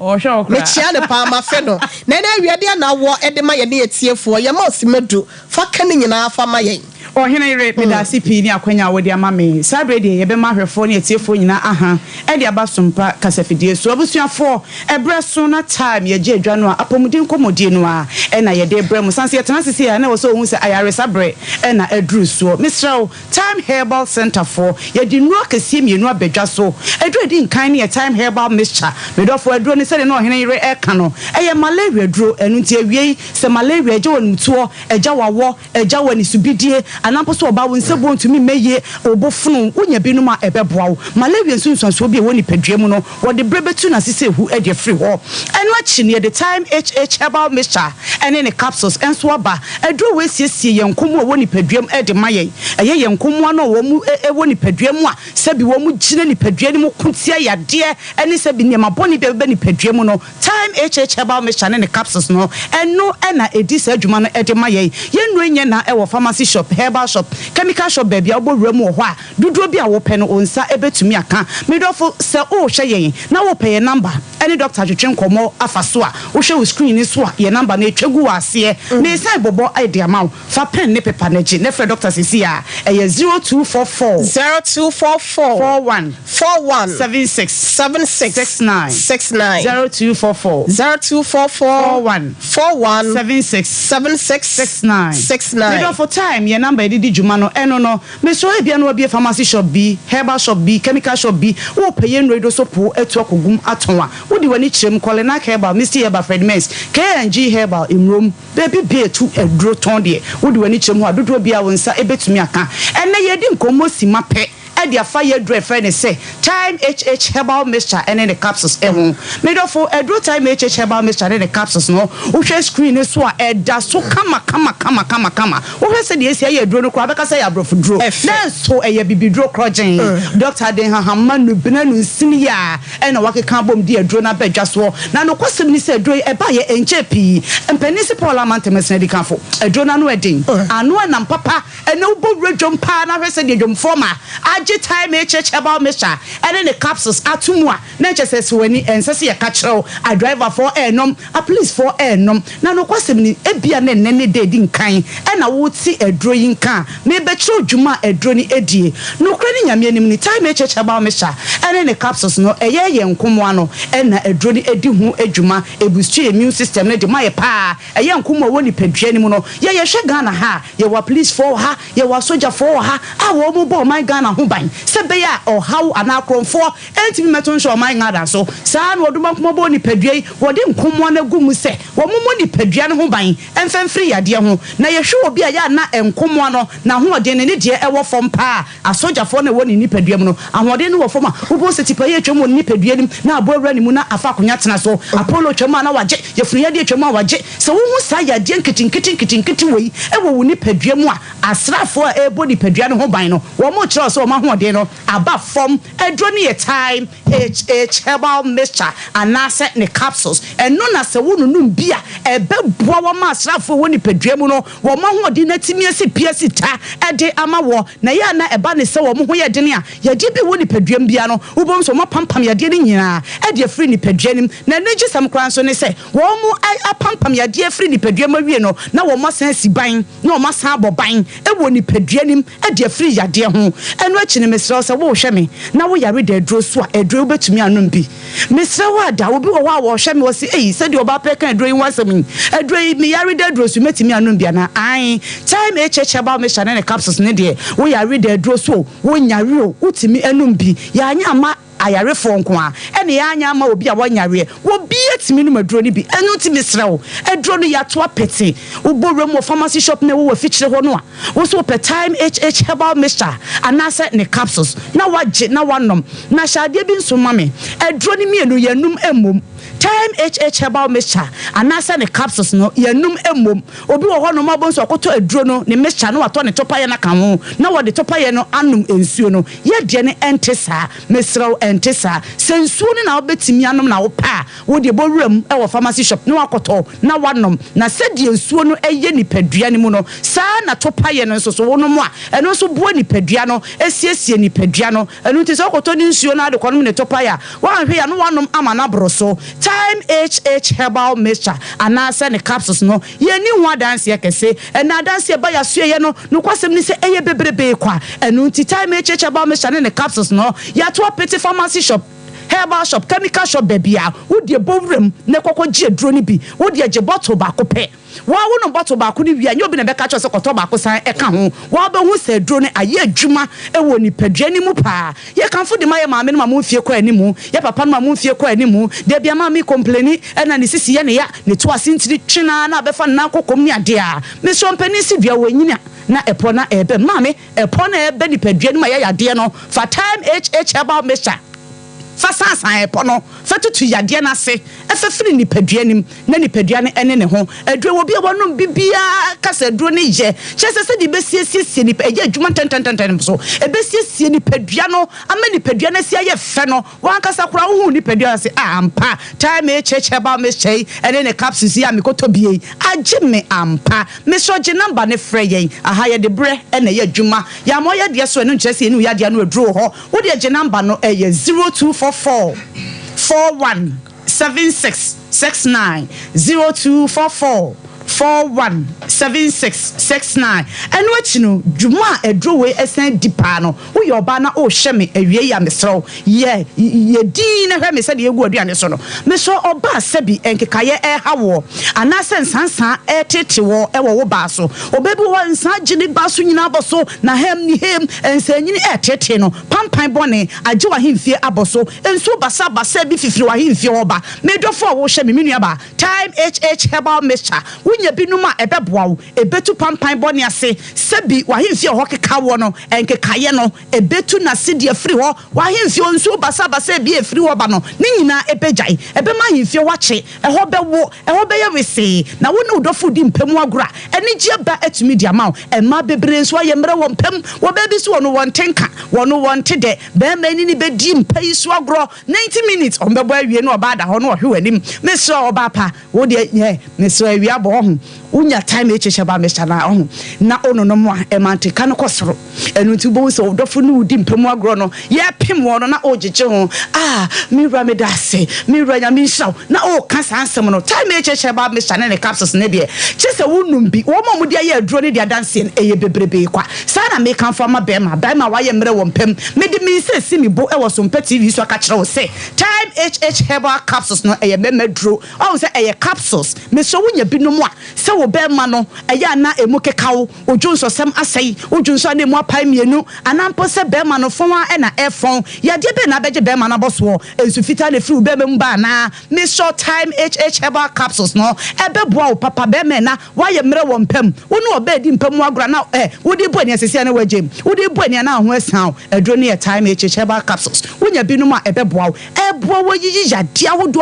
mechia ne pa ma fe no na awiade na wo e de ma ye ne etiefo ye ma osimedu fa kan nyina fa ma ye ohene yere me da CP ni akwanya wo de ama me sabre de ye be ma hwefo ne etiefo nyina aha e de aba Sompa kasafidie so abusuafo ebre so na time ye je adwa no apomudin komodie no a e na ye de ebre mu sanse ye tena sisi ya na wo so hu se ayare sabre e na edru so Mr. Time Herbal Center for ye di nu akese mienu abedwa so edru di nkan ne Time Herbal Mixture me do fo edru ne se de no ohene yere e ka no e ye malaria dru enu nti awie se malaria eje wonmutuo eja wawo eja wani subidie anampo so oba won sebo ntumi meye obofunu wonya binum a ebeboa wo malaria nsunsuanso bi e woni padua mu no wo de brebetu na sese hu e de free ho enu achi ne the Time Herbal Mixture ene ne capsules enso aba edru we siesie ye nkomo woni padua mu e de maye eye ye nkomo no wo mu e woni padua mu a sebi wo mu gine ni padua ni mu kuntia yade ene sebi ne maboni be ni padua mu no Time Herbal Mixture ne capsules no eno na edi sa adwuma no e de maye ye nu enye na e wo pharmacy shop herbal shop chemical shop baby obowura mu ho a duduo bi a wo pe no onsa ebetumi aka medofo se o hwe yen na wo pe ye number any doctor Twetwe Nkomo afaso a wo hwe wo screen ni so a ye number na etwegu ase na ese bobo ide amaw fa pen ne paper na gi ne fre doctor sisi a eye 0244 41 76 69 0244 41 76 69 medofo time ye number di juma no eno no me so e bia no bia pharmacy shop bi herbal shop bi chemical shop bi wo peye nredo so po etu akogum atonwa wo di wani kyerem kolena herbal Mr. Herbal Fred Mens KNG Herbal imrom baby be etu edro ton de wo di wani kyerem ho adodo bia wonsa ebetumi aka ene ye di nkomo sima pe e dia fa ye dro friend say time HH herbal mixture and the capsules me do for edro time HH herbal mixture and the capsules no wo hwe screen so a eda so kama wo hwe se de esi ye dro no kra beka say abrofo dro na so eye bibi dro krogen doctor den hahama no bina no nsini ya e na wakeka bom de dro na badwa so na no kwasem ni se dro e ba ye enche pi empanisi parliament mesna di kanfo dro na no edin anu na papa e na wo redwom pa na hwe se de dwom forma age time HH herbal mixture and the capsules atumwa na chese so wani ensese ye ka kire a driver for enom a police for enom na no kwasem ni ebia na nene de di nkan e na wo ti edro yin kan me be kire dwuma edro ni edie no kra ni nyame anim ni time HH herbal mixture and the capsules no eye ye nkomo ano e na edro ni edi hu adwuma ebustu immune system na de maye pa eye nkomo wo ni padua ni mu no ye hwe Ghana ha ye wa police for ha ye wa soldier for ha a wo mu bo my Ghana ho ban se be ya o how anakromfo entimi meton sho my Ghana so saa na oduma nkomo bo ni padua yi wo de nkomo na gumu se wo mu ni padua no ho ban emfemfiri yade ho na ye hwe obi a ya na enkomo no na ho de ne de e wo fom pa a soldier for na wo ni padua mu no ahode no wo fom a wo bo se tipa ye twem ni padua nim na aboawura ni mu na afa konya tena so apollo twem na waje ye funu ye de twem a waje se wo hu saa yade nkitinkitinkitinkitin wei e wo ni padua mu a asrafo a ebo ni padua no ho ban no wo mo kire so wo ma ho de no aba fom edro ni time HH herbal mixture anase ne capsules eno na se wo nunum bia ebeboa wo ma asrafo wo ni padua mu no wo ma ho de na timi esi piesi ta ede ama wo na ya na eba ne se wo mo ho ye de ne a ye di bi wo ni padua bia no wo bom so mo pampam ye de ne nyina ede free ni padua nim na ne gisam kran so ne se wo mo apampam ye de free ni padua ma wie no na wo mo san si ban na wo mo san aboban e wo ni padua nim ede free ya de ho eno achi ne mesra se wo hwe me na wo yare de dro so a edro betumi anom bi mesra wa da wo bi wo wa wo hwe me wo se se de oba peka edro yin wasam edro me yare de dro so metumi anom bia na ai time HH ba me shane ne capsules ne de wo yare de dro so wo nyare o utimi anom bi ya anya ma ayare fo nko a ene ya anya ma obi a wanyare wo bi etimi no maduro ni bi enu ti misrew eduro no ya to apete wo borem wo pharmacy shop na wo fichire ho no a wo so per time HH herbal mixture anase ne capsules na waje na wanom na shade bi nso mame eduro ni mienu yanum emom time HH herbal mixture anase ne capsules no yanum emom obi wo ho no mabo nso akoto eduro no ne mixture no wato ne topaye na kan ho na wo de topaye no anum ensuo no ye de ne entesa misrew entesa sensuo ne na obetimi anom na wo pa wo de bowuram e wo pharmacy shop no akoto na wanom na sedi ensuo no eye nipadua ne mu no saa na topaye no so wo no mu a eno so buo nipadua no esiesie nipadua no eno nti so akoto ni nsuo na de konom ne topaye a wa hwe ya no wanom ama na broso time HH herbal mixture anase ne capsules no ye ni ho adanse kese ena adanse ba ya suye no no kwasem ni se eye bebrebe kwa eno nti time HH herbal mixture ne capsules no ya to apete pharmacy shop herbal shop chemical shop bebia wo de bowrem ne kokogye duro ni bi wo de je bottle ba ko pe wa wo no bottle ba ko ni wi anyo bi na be ka cho se koto ba ko san e ka ho wa be hu se duro ne aye adwuma e wo ni padua ni mu pa ye kanfo de maye maame no ma mo fie ko animu ye papa no ma mo fie ko animu de bia ma mi complaini e na ne sisi ye ne ya ne to asintiri twina na be fa na kokom ni ade a me so mpani si dua wo nyina na epo na ebe maame epo na ebe ni padua ni ma ye yade no for time HH herbal mixture fasansan epo no fatutu yade na se efefiri ni padua nim na ni padua ne ene ne ho aduro wo bia wonom bibia kasa aduro ne je chese se di besiesie ni eje adwuma tenten so ebesiesie ni padua no ama ni padua na sia ye fe no wan kasa kura hu ni padua se ampa time cheche ba me chei ene ne capsules ya me kotobie age me ampa me soje number ne frɛ yen aha ye de bre ene ye adwuma ya mo ye de so eno chese enu ya de no aduro ho wo de age number no eye 0244 417669 0244 417669 eno achino dwuma edrowe esen dipa no wo ye oba na o hye me awie ya mesrew ye din na hwe me se de egu aduane so no me so oba sabi enkekaye hawo anase nsansan etete wo ewo wo ba so obebi wo nsan gini ba so nyina aboso na hem ni hem ensanyini etete no pampan bone age wa hemfie aboso enso basa basa bi fifiri wa hemfie wo ba me dofo wo hye me menua ba time HH herbal mixture wonya binuma ebeboa wo ebetu pampan boni ase sebi wahemfie ho keka wo no enkekaye no ebetu na se de afiri ho wahemfie onsu basa bi afiri ho ba no ne nyina ebejai ebema hemfie wache eho bewo eho beye wese na wo ne udofo di mpemu agora eni gye ba atumi di ama ema bebre nso ayemre wo mpem wo bebi so no won tenka wono won tede be ma ni be di mpai so agoro 90 minutes on bebo awie no oba da ho no ohwe wanim me so oba pa wo de ye me so awie abo ho unya time echeche ba me chana ho na ono no mo emante kan kosoro enu ti bo so odofo no di mpemu agoro no ye pem wo no na ojeje ho mi ra me da se mi ra nya mi shaw na o ka sansem no time echeche ba me chana ne capsules ne de chese wonum bi wo mo de aye aduro ne de dance eye bebrebe kwa sa na me kan fa ma be ma wa ye mre wo mpem me de mi se si mi bo e wo so mpa TV so aka kire wo se time HH herbal capsules no eye me maduro o se eye capsules me so wonya binom a se wo be ma no eye na emu kekawo odwunso sem asai odwunso na emu apai mienu anampo se be ma no fon a e na e fon ya de be na beje be ma na boso ensu fita na firi be mem ba na me so time HH herbal capsules no e be boa wo papa be me na wa ye mre wo mpem wo no oba di mpem agora na wo di bo ani asese na wajem wo di bo ani na ho asan adro ne time HH herbal capsules wonya binom a e be boa wo yiyi ya dia wodo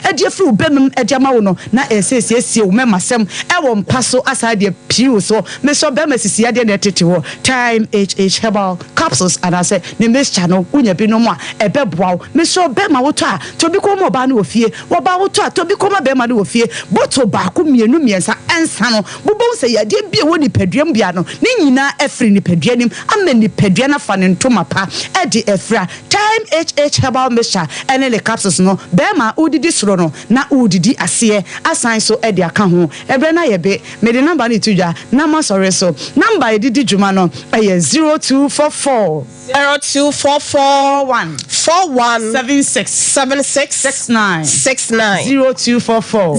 e dia firi be mem e dia ma wo no na esiesie wo memasem e wo mpaso asa de piu so me so be masisi ade na tete wo time HH herbal capsules and I say ne mixture no wonya binom a e be boa wo me so be ma wo to a to bi ko mo ba na ofie wo ba wo to a to bi ko ma be ma na ofie bottle ba ko mienu miensa ensa no bobon se ya de bia wo ni paduam bia no ne nyina afiri ni paduanim ama ni padua na fa ne ntoma pa e de afra time HH herbal mixture ene le capsules no be ma udidi soro no na udidi ase asan so e de aka ho ebe na ye be me de number ni tudwa na ma sorry so number e didi djuma no e 0244 0244 76 69 0244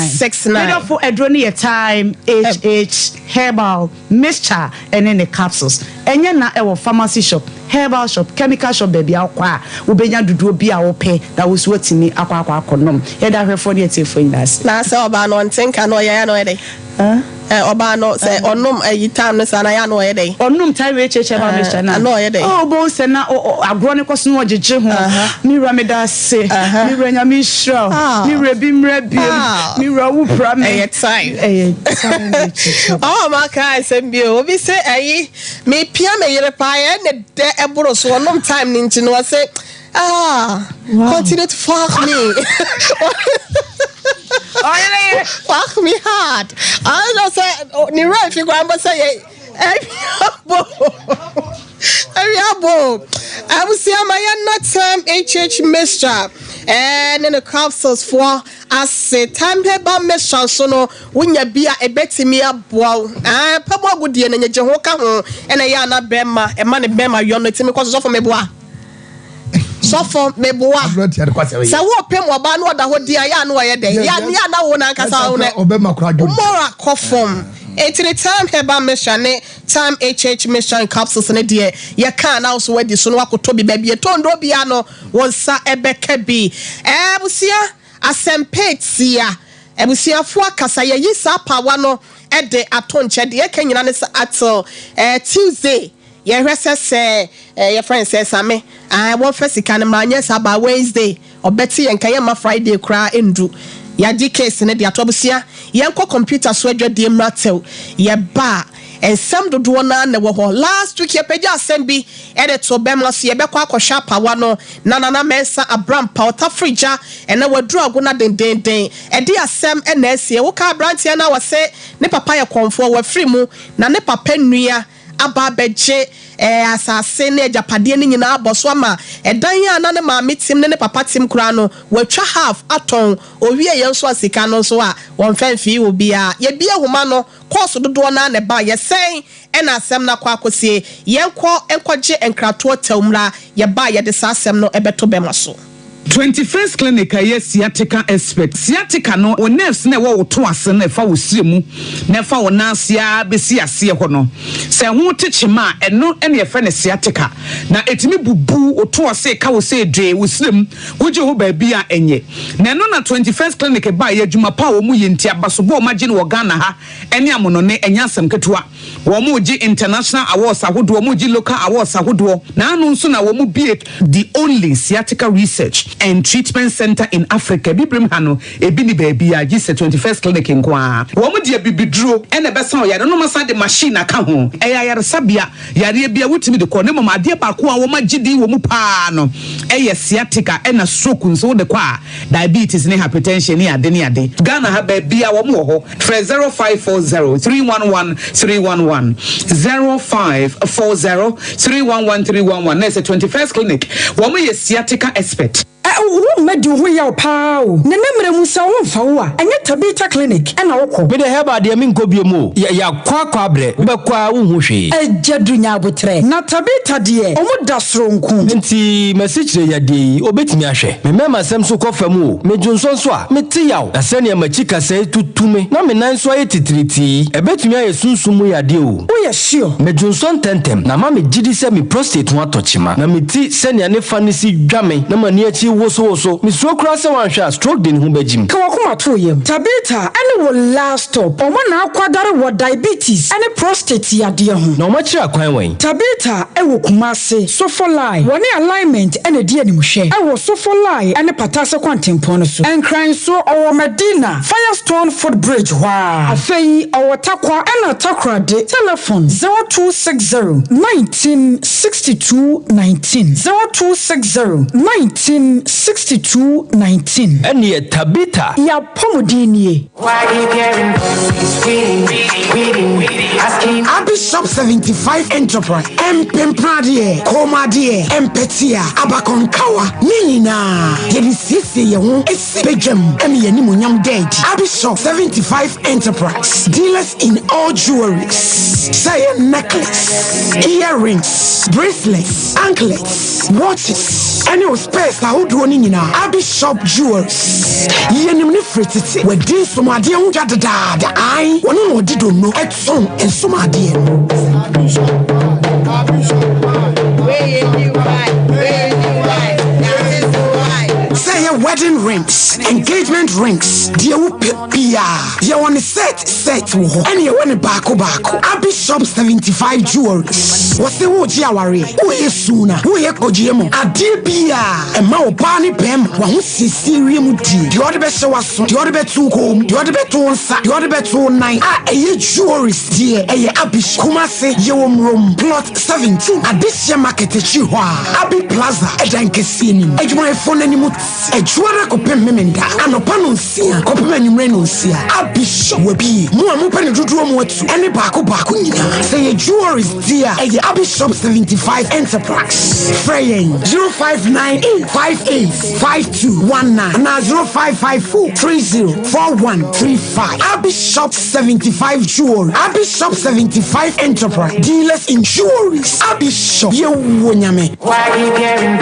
69 for adroni time HH herbal mixture and in the capsules enye na e wo pharmacy shop herbal shop chemical shop baby akwa wo benya duduo bi a wo pe da wo so atimi akwa akonom ye da hwefo ne etifo indas na se oba no ntenka no ye no ede oba no se onum ayi time no sana ya no ede onum time HH ba mixture na no ede bo se na agro ne koso no ojeje ho mi ra me da se mi ra nya mi shro mi ra bi mra bi mi ra wu pra me time oh my kai se bi obi se ayi me pia me yere pa ye ne de eboro so onum time ni nti no say continue to fuck me fuck me hard. I don't say ni right if you go and say I will see my not time HH mixture and in the capsules for as say time herbal mixture so no wunya bia e betimi aboa pabo agudie na nyeje ho ka ho ena ya na bema e ma ne bema yo no timi kwaso for meboa so for meboa sa wo pem oba no da ho dia ya no ye den ya na wo na nkasa wo ne obema kra jo mora kofom etini time herbal mixture ne time HH mixture capsules ne de ye kan na so wadi so no akoto bi ba bi tondo bia no wonsa ebeka bi busia asempetia ebusia fo akasa ye yisa pawa no ede atonche de ye kanyina ne atil Tuesday ye hwese your friend says ame won first kan manya saba Wednesday obeti yen kan ma Friday kra endu ya di case ne de atobusia yen ko computer so adwa de mratel ye ba ensam dodo na na wo ho last week ye page asem bi edit to bemla so ye be kwa akosha pawa no na mensa abram powder fridge e na wadru ago na den e de asem e na asie wo ka brantia na wo se ne papa ye konfo wa free mu na ne papa nua aba beje asase ne japade ne nyina aboso ama edan ya na ne ma metim ne papa tim kura no watwa half aton owie ye nso asika no so a won fanfi obi a ye bia homa no course dodo na ne ba ye sen e na asem na kwa akosie ye enkoje enkrato tawmra ye ba ye de sa asem no ebeto bema so 21st clinic aye sciatica expert sciatica no o nerves na wo to ase na fa wo siremu na fa wo nansia besi ase ho no se ho techima eno ene ye fa ne sciatica na etimi bubu o to ase ka wo se dwe wo sirem wo je ho ba bia enye na eno na 21st clinic ba ye adwuma pa wo mu ye nti abasobo o magine wo Ghana ha ene amono ne enya asem ketewa wo mu ji international awards ahodo wo mu ji local awards ahodo na anu nso na wo mu be the only sciatica research and treatment center in Africa. Bibrim hano ebi ni baby a gise 21st clinic nkwa. Wo mu de bibiduro ene besa o yare no masa de machine aka ho. Eya yare sabia yare bia wutimi de ko ne mama de ba ko a wo magidi wo mu pa no. Eye sciatica ena stroke nso de kwa diabetes ne hypertension ne ade ne ade. Ghana ha ba bia wo mu ho. 0540 311 311 0540 311 311 na 21st clinic. Wo mu ye sciatica expert. Medi ho ya pao ne nemre mu sa wo mfa wo a enye tabita clinic na wo ko be de heba de mi nko biemu ya kwa bre be kwa wo hu hwe ejadunya abotre na tabita de omu da soronku nti masichire ya de obetimi ahwe me mema sem so kofamu o me dwonsonso a me ti yawo na se ne machika se tutume na me nan so aye titriti ebetimi aye sunsumu ya de o wo ye sure me dwonson tentem na ma me gidi se me prostate ho atochima na me ti se ne ne fa ne si dwame na mani achi woso mi so kura se wan hwa stroke den hu bajim ka wakoma to yem tabita ene wo last stop o na akwadare wo diabetes ene prostate yade ho na o ma kira kwan wen tabita e wo kumase sofolai woni alignment ene die anim hwe e wo sofolai ene patase kwantempon no so enkran so o Medina Firestone footbridge wa afei o takwa ene takra de telephone 0260 1962 19 0260 1962-19. Eni tabita ya pomodini. Abishop 75 Enterprise Empempradie Komadie Empetia Abakonkawa Nina Yenisisi Yawon Esipejam Emi Yanimunyam Dead Abishop 75 Enterprise dealers in all jewelries, say necklace, earrings, bracelets, anklets, watches, any space I would run in Abishop Jewelries. Yenim frititi we din somade hu jadada da ai wono no di do no etson en somade say wedding rings, engagement rings, dear pia, you want set wo and you want bako Abishop 75 Jewelries. What's the word yawari? Who is sooner? Who ye kojiemo? Adi pia, and ma opani pem, one sisi muti. The other best was the other bet 2 home, the other bet 2 on Sat, the other bet 2 on 9. Ah, a jewelries dear, a Abish Kumase, Yom Room, plot 17. At this year market, Chihuahua, Abi Plaza, a Dankesini, a my phone anymore. A juara kopem memenda anopano sia kopem nyumreno sia Abishop webi mu amopane dodo mu atu ene bako nyina say a jewelry dear a Abishop 75 Enterprise Freyen 0598585219 na 0554304135 Abishop 75 Jewelry Abishop 75 Enterprise dealers in jewelries Abishop ye wonyame why you getting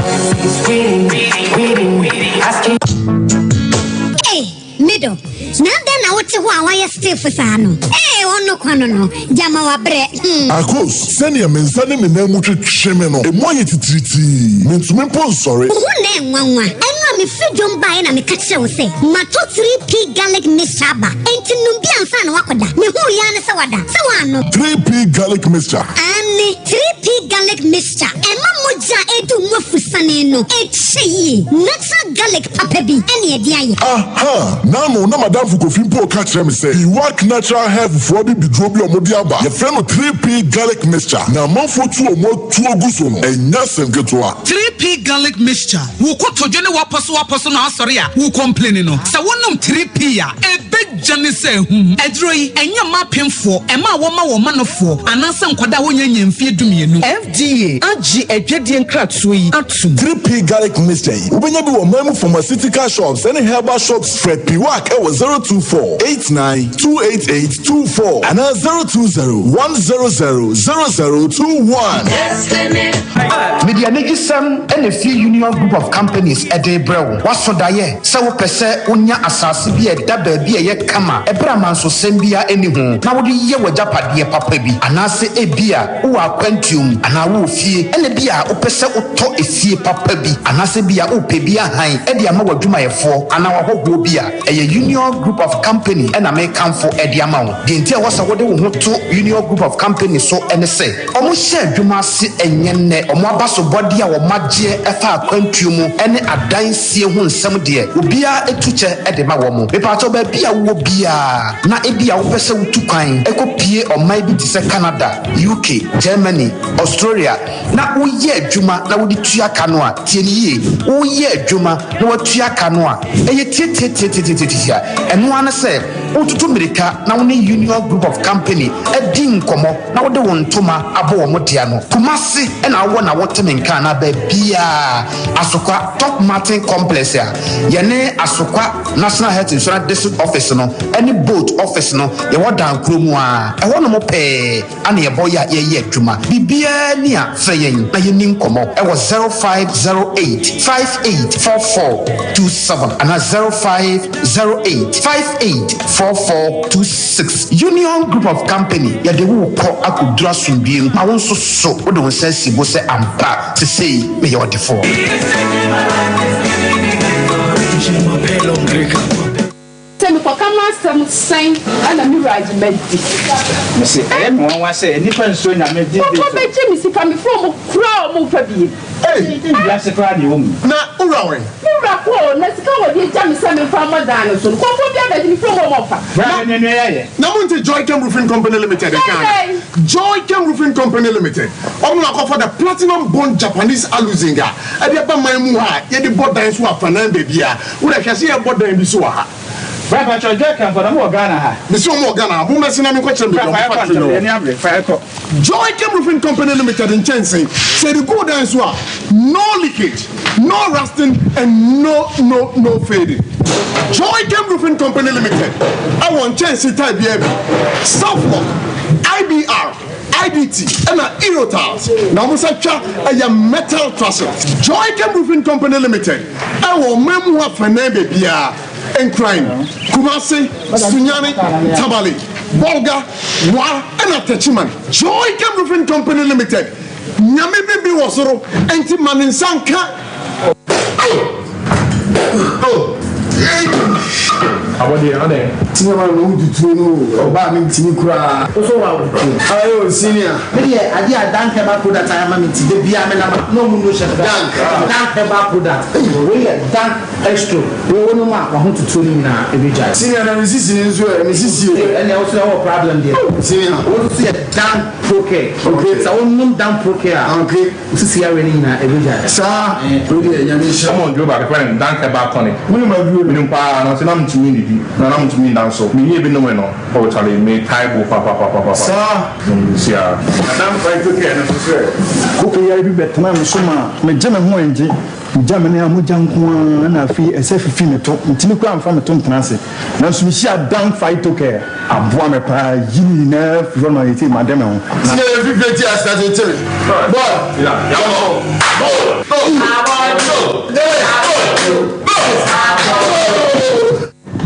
Hey, middle. Now then, I want to why still for Sano. Hey, on no quano, Jama wa bre. Akos, send your men, send him in a much shemeno, a moye to treaty. Means me sorry. Who name one? I know me free jump by and I catch you say. Mato 3P garlic mixture. Ain't Numbian fan wakoda. Me who yana sawada. Sawano. 3P garlic mixture. And 3P garlic mixture. And Mamuja edu mofusaneno. Echi. Natural garlic papebi. Any idea? Aha. Now no madam for Kofimpo catch them say. You work natural health for the bidrobi or modiaba. Your friend of 3P garlic mixture. Now man for 2 or more 2 gusono. And yasem getwa. 3P garlic mixture. Who could to Jenny wapasu na sorry. Who complaining no. So one 3P ya. A big Johnny say Edroy and your mapping for Emma woman for and answer kwada wonye mfie dumie no. FDA agi ejedian kratsui atum 3P garlic mixture. Ubenya bi wo memu pharmaceutical shops and herbal shops Fred Piwak e was 024-89-288-24 and 020-100-0021. media negisem and a few union group of companies at the brew. What's so daye? So pese unya asasi bi e da ba bi e kama. Ebra man so sembia enihu. Na wodi ye wajapade papa bi. Anase ebia wo aquantium ana wo fie. Ene bia wo pese uto efie papa bi. Anase bia wo pe bia han. E dia ma wadwuma yefo ana wa hobo bia. Eye union group of company and American for e dia ma wo. De ntia wasa wode wo to union group of company so ene se. Omo share dwuma se enye ne omo abaso body a wo magye efa aquantium ene adansie ho nsem de obia etuche e de ma wo mo. Mepato ba bia wo bia na e bia wo pese wo tukwan ekopie omai bi tise Canada, UK, Germany, Australia na wo ye adwuma na wo di tua kano a tie ni ye wo ye adwuma na wo tua kano a eye tie eno ane se wo tutu America na wo ne union group of company e di nkomo na wo de wo ntoma abo wo modia no Kumasi e na wo na wo temenka na ba bia Asokwa Top Martin Complex ya yene Asokwa National Health Insurance District Office no any boat office no ye wo dan kromu a e wo no mo pe ana ye boya ye adwuma bibia ni a fe yen na ye nim komo e wo 0508 584427 ana 0508 584426 Union Group of Company ya de wo ko akudura sumbiem ma won so wo de won sense bo se ampa se sei me ye odefo Tell me for come some sign and a mirage meddi. Missy, I am one say, and if I'm so na me did. What make Jimmy come from crowd move for you? Hey, that's a crowd woman. Na urawe. Miracle, let's go with you Jamie Sammy from Madonna. So come for the from offer. Now want to Joy Cam Roofing Company Limited. Joy Cam Roofing Company Limited. I'm not offer the platinum bond Japanese aluzinga. I be ba my muha, ye the board dance wa fanan baby. Would I see a board dance be so ha. Papa Joy Cam for the more Ghana. Miss Morgana, who must not question Joy Cam Roofing Company Limited in Chelsea. Say the good dance wa no leakage, no rusting, and no fading. Joy Cam Roofing Company Limited. I want Chelsea type BM, Southlock, IBR, IDT, and Erotiles. Now, Musacha, I am metal trusses. Joy Cam Roofing Company Limited. I want Memoir Fernande Bia and crime. Kumasi, Sunyani, Tabali, Bolga, Wa, and Atachiman. Joy Cam Roofing Company Limited. Nyame Bibi Wasoro, Enti Maninsanka. How are you? Senior, no, about me, Tinikura. Also, I senior. Maybe I did a dank about that I am in the Biamana, no motion. Dank about that. Really, dank extra. We will know what to tune in every day. Senior, and resistance, and also our problem there. Senior, we'll see a dank okay. Okay, so I won't damn procare. Okay, to see every day. Sir, someone do about a friend, dank about Tony. We might do a power, not enough to me. Now I'm to me down so. Me even know no. Oh, Charlie, make time papa. Sir, yeah. Madam, try to care. Okay, I be better. I'm so much. Me German moenji. Germany amujankwa na fi SF me to. Ntimi kwa mfa me to mtenase. Na so me shia down fight to care. Aboa me pa yini na fi no yiti madam ho. Sine every beti as that it. Boy. Yeah.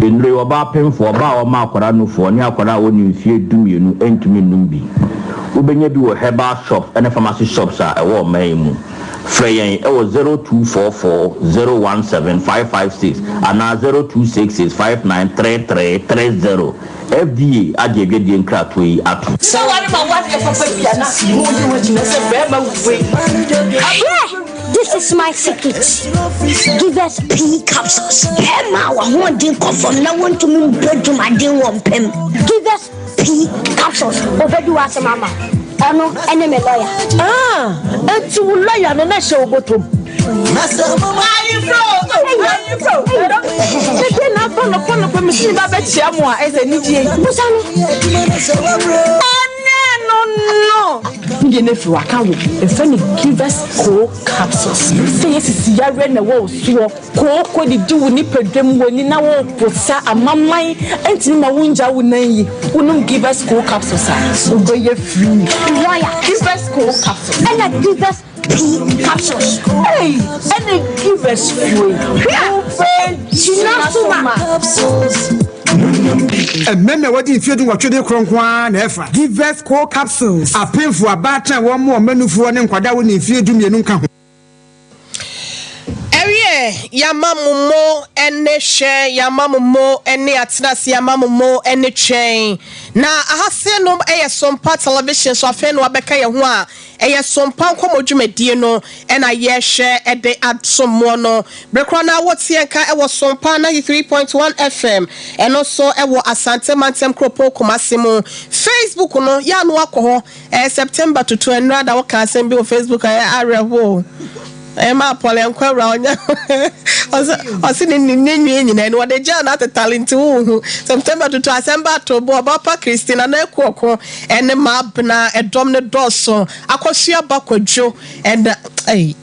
Indre oba pemfo oba o ma akwara no fo ne akwara woni mfie dumienu entumi numbi ubenya bi wo herbal shop and pharmacy shops a ewo man mu freyen ewo 0244017556 ana 0266593330 FDA adjegede nkrato yi atu so what about what if papa bia na mo ni wati na se beba we This is my secret. Give us P capsules. Emma, I want to confirm. I want to move to my day one pen. Give us P capsules. Over you as a mama. I know enemy lawyer. And to lawyer no na show bottom. Master, where you from? They na follow me see baba chia mo as a niji. Musano. No. You know if you are coming, if any give us cool capsules. Say yes, you are in the wall. So, cool, the do nip a dream when you now put a mamma and Tina Winja will name you. Give us cool capsules. So, go ye free. Lawyer, give us cool capsules. And I give us P capsules. Hey, and they give us free. Remember what if you do what you do, Cronkwan, Efra. Give us core capsules. A painful about one more menu for an inquadawin if you do me nunca. Yamamumo ene share yamamumo ene atnas yamamumo ene chain na ahase no Sompa television so afen no abeka ye ho a Sompa Nkomo dwumadie no ena ye share ede adsomo no brekro na wotie nka Sompa 93.1 FM eno so Asante Mantem Kropo Komasimo Facebook no ya no akọ September to 2 da waka asem bi o Facebook arewo Emma Paul and Quera and what the journal the talent September to December to Bobapa Christina Nekoko and the Mabna a dominant dosso Akosia Bakwajo and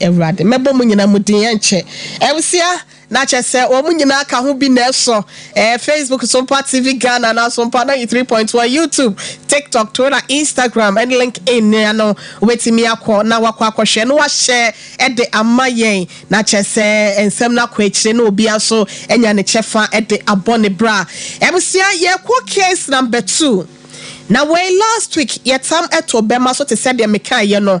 Erad Mebomunina Mudianche Evusia Nacha say Omunina Kahu be Nelso Facebook Sompa TV Ghana and Sompa 93.1 YouTube TikTok Twitter Instagram and LinkedIn no wetimi akọ na wakọ share no share at the amaye nacha say ensem na kwechire no obi aso enya ne chefa at the abone bra ebusia ye ko case number 2 na way last week yetam eto bema so te said the mekan ye no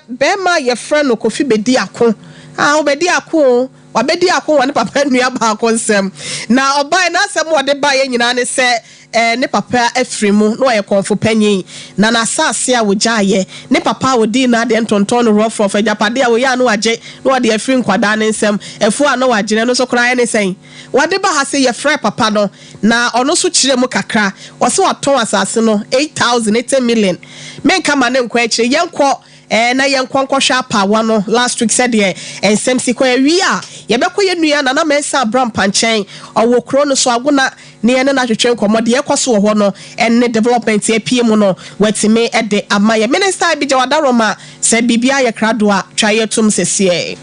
bema ye friend no Kofi bedi ako obedi ako wabedi ako wane papa nua ba ako nsem na obai na asem wode ba ye nyina ne se ne papa afrimu no ye konfo panyin na asase a wojaye ne papa wodi na de ntonton no rough of ajapade a wo ya no waje no de afri nkwada ne nsem efu a no wagene no so kran ne sen wade ba ha se ye frɛ papa no na ono so kire mu kakra wo se waton asase no 8,080 million men kama ne nkwa kire yenkɔ na yenkɔnkɔhwa pawa no last week said ye ensem sikɔ wi a ye bɛkɔ ye nua na mesa abram panchen owo kro no so agona ne ye na hwehwe nkɔmɔ de yɛkɔso wɔ hɔ no enne development apie mu no watime ede amaye minister bi jawada roma sɛ bibia ye krado a twa ye tum sesie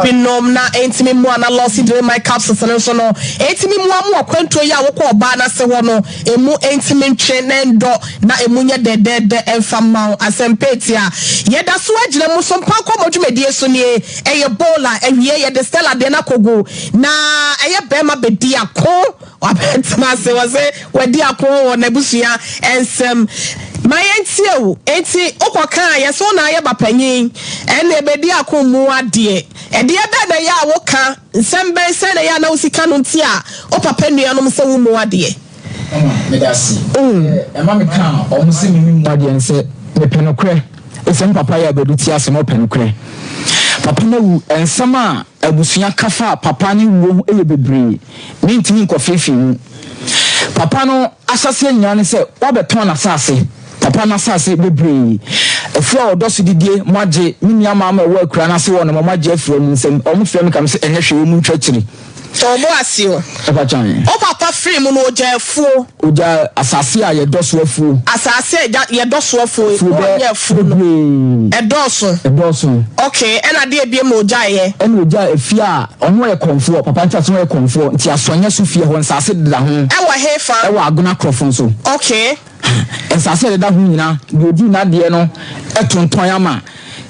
Binom na entimi mu ana lost de my capsules no so no entimi mu amu akwanto ya wokɔ oba na se ho no emu entimi ntwe na ndo na emu nye de emfama asempeti a yeda so agire mu so Sompa Nkomo dwumadie so ne eye bola ewie ye de stella de na kogo na eye bema bedi akɔ wabetma se wase wadi akɔ wɔ na busua ensem mayentie o enti okoka ye so na ye bapanyin ene bedi akɔ mu ade ede da na ya woka nsem ben se na ya na usika no ntia o papa nuanom se wo mu ade medasi ema me kan o musi mi mu ade nse me penokre nsem papa ya bedu ti asem o penokre papa na wu ensem a abusua kafa papa ni wo eye bebre me ntimi nkofefi mu papa no asase nya ne se wa beton na asase papa na asase bebre efu a odoso didie moaje minia mama ewo akura na se wo no moaje afro nsem o mu frem kam se enye hwe mu twatiri Obo asio. O papa free mu no oja afuo. Oja asase a ye doso afuo. Asase ye doso afuo. O ye afuo no. Edoso. Okay, ena de ebie mu oja ye. Ena oja efi a ono ye konfo, papa nta so ye konfo, nti asonye so fie ho nsase de da ho. Ewa hefa. Ewa agona krofo so. Okay. Nsase de da ho nyina, de odi na de no etonton ama.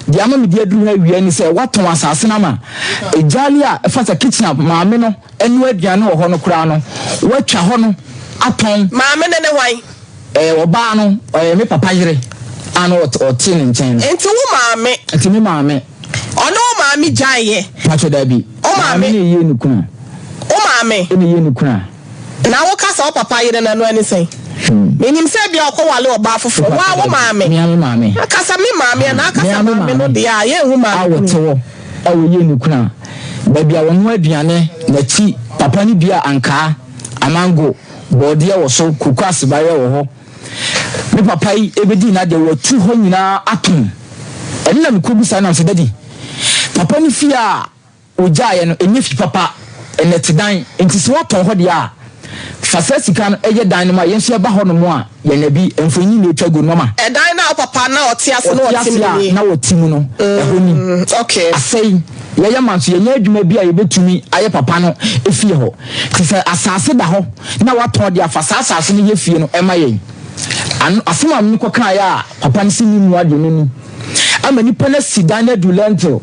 The amount of the we any say what to assassin ama a jalia fast a kitchen up mamino and where Diano or Hono Crano, what Chahono upon Mamma and a way or Bano or me papayre and or tin and chain. And to mammy, and to me, mammy. Oh no, mammy, Jay, what should I be? Oh, mammy, Unicuna. Oh, mammy, in the Unicuna. Now, what cast up papaya and anything. Meaning say be akọ wale oba fofo wa wo maame maame akasa me maame na akasa maame no de a ye hu maame awotewo awo ye nikuna ba bia wonu aduane na chi papa ni bia anka amango bode wo so kuku asbaye wo ho me papa yi ebedi na de wo tu ho nyina atom eni na me kubusa na se dadi papa ni fia ojaye no enye fi papa enetidan enti se waton ho de a fasasi kan eye dan ma yenso ba ho no mo a ye na bi emfonyi na etwa go no ma dan na papa na otiase no otimi na otimu no ehoni okay asai yɛyɛ man so yɛnyɛ adwuma bi a yɛbɛtumi ayɛ papa no efie hɔ sɛ asase da hɔ na watɔn de afa saa asase no yɛ fie no ɛma yɛn asɛm a mene kɔkaeɛ a papa no si ne mu adeɛ no ni ama nipa no si dan no adu lentil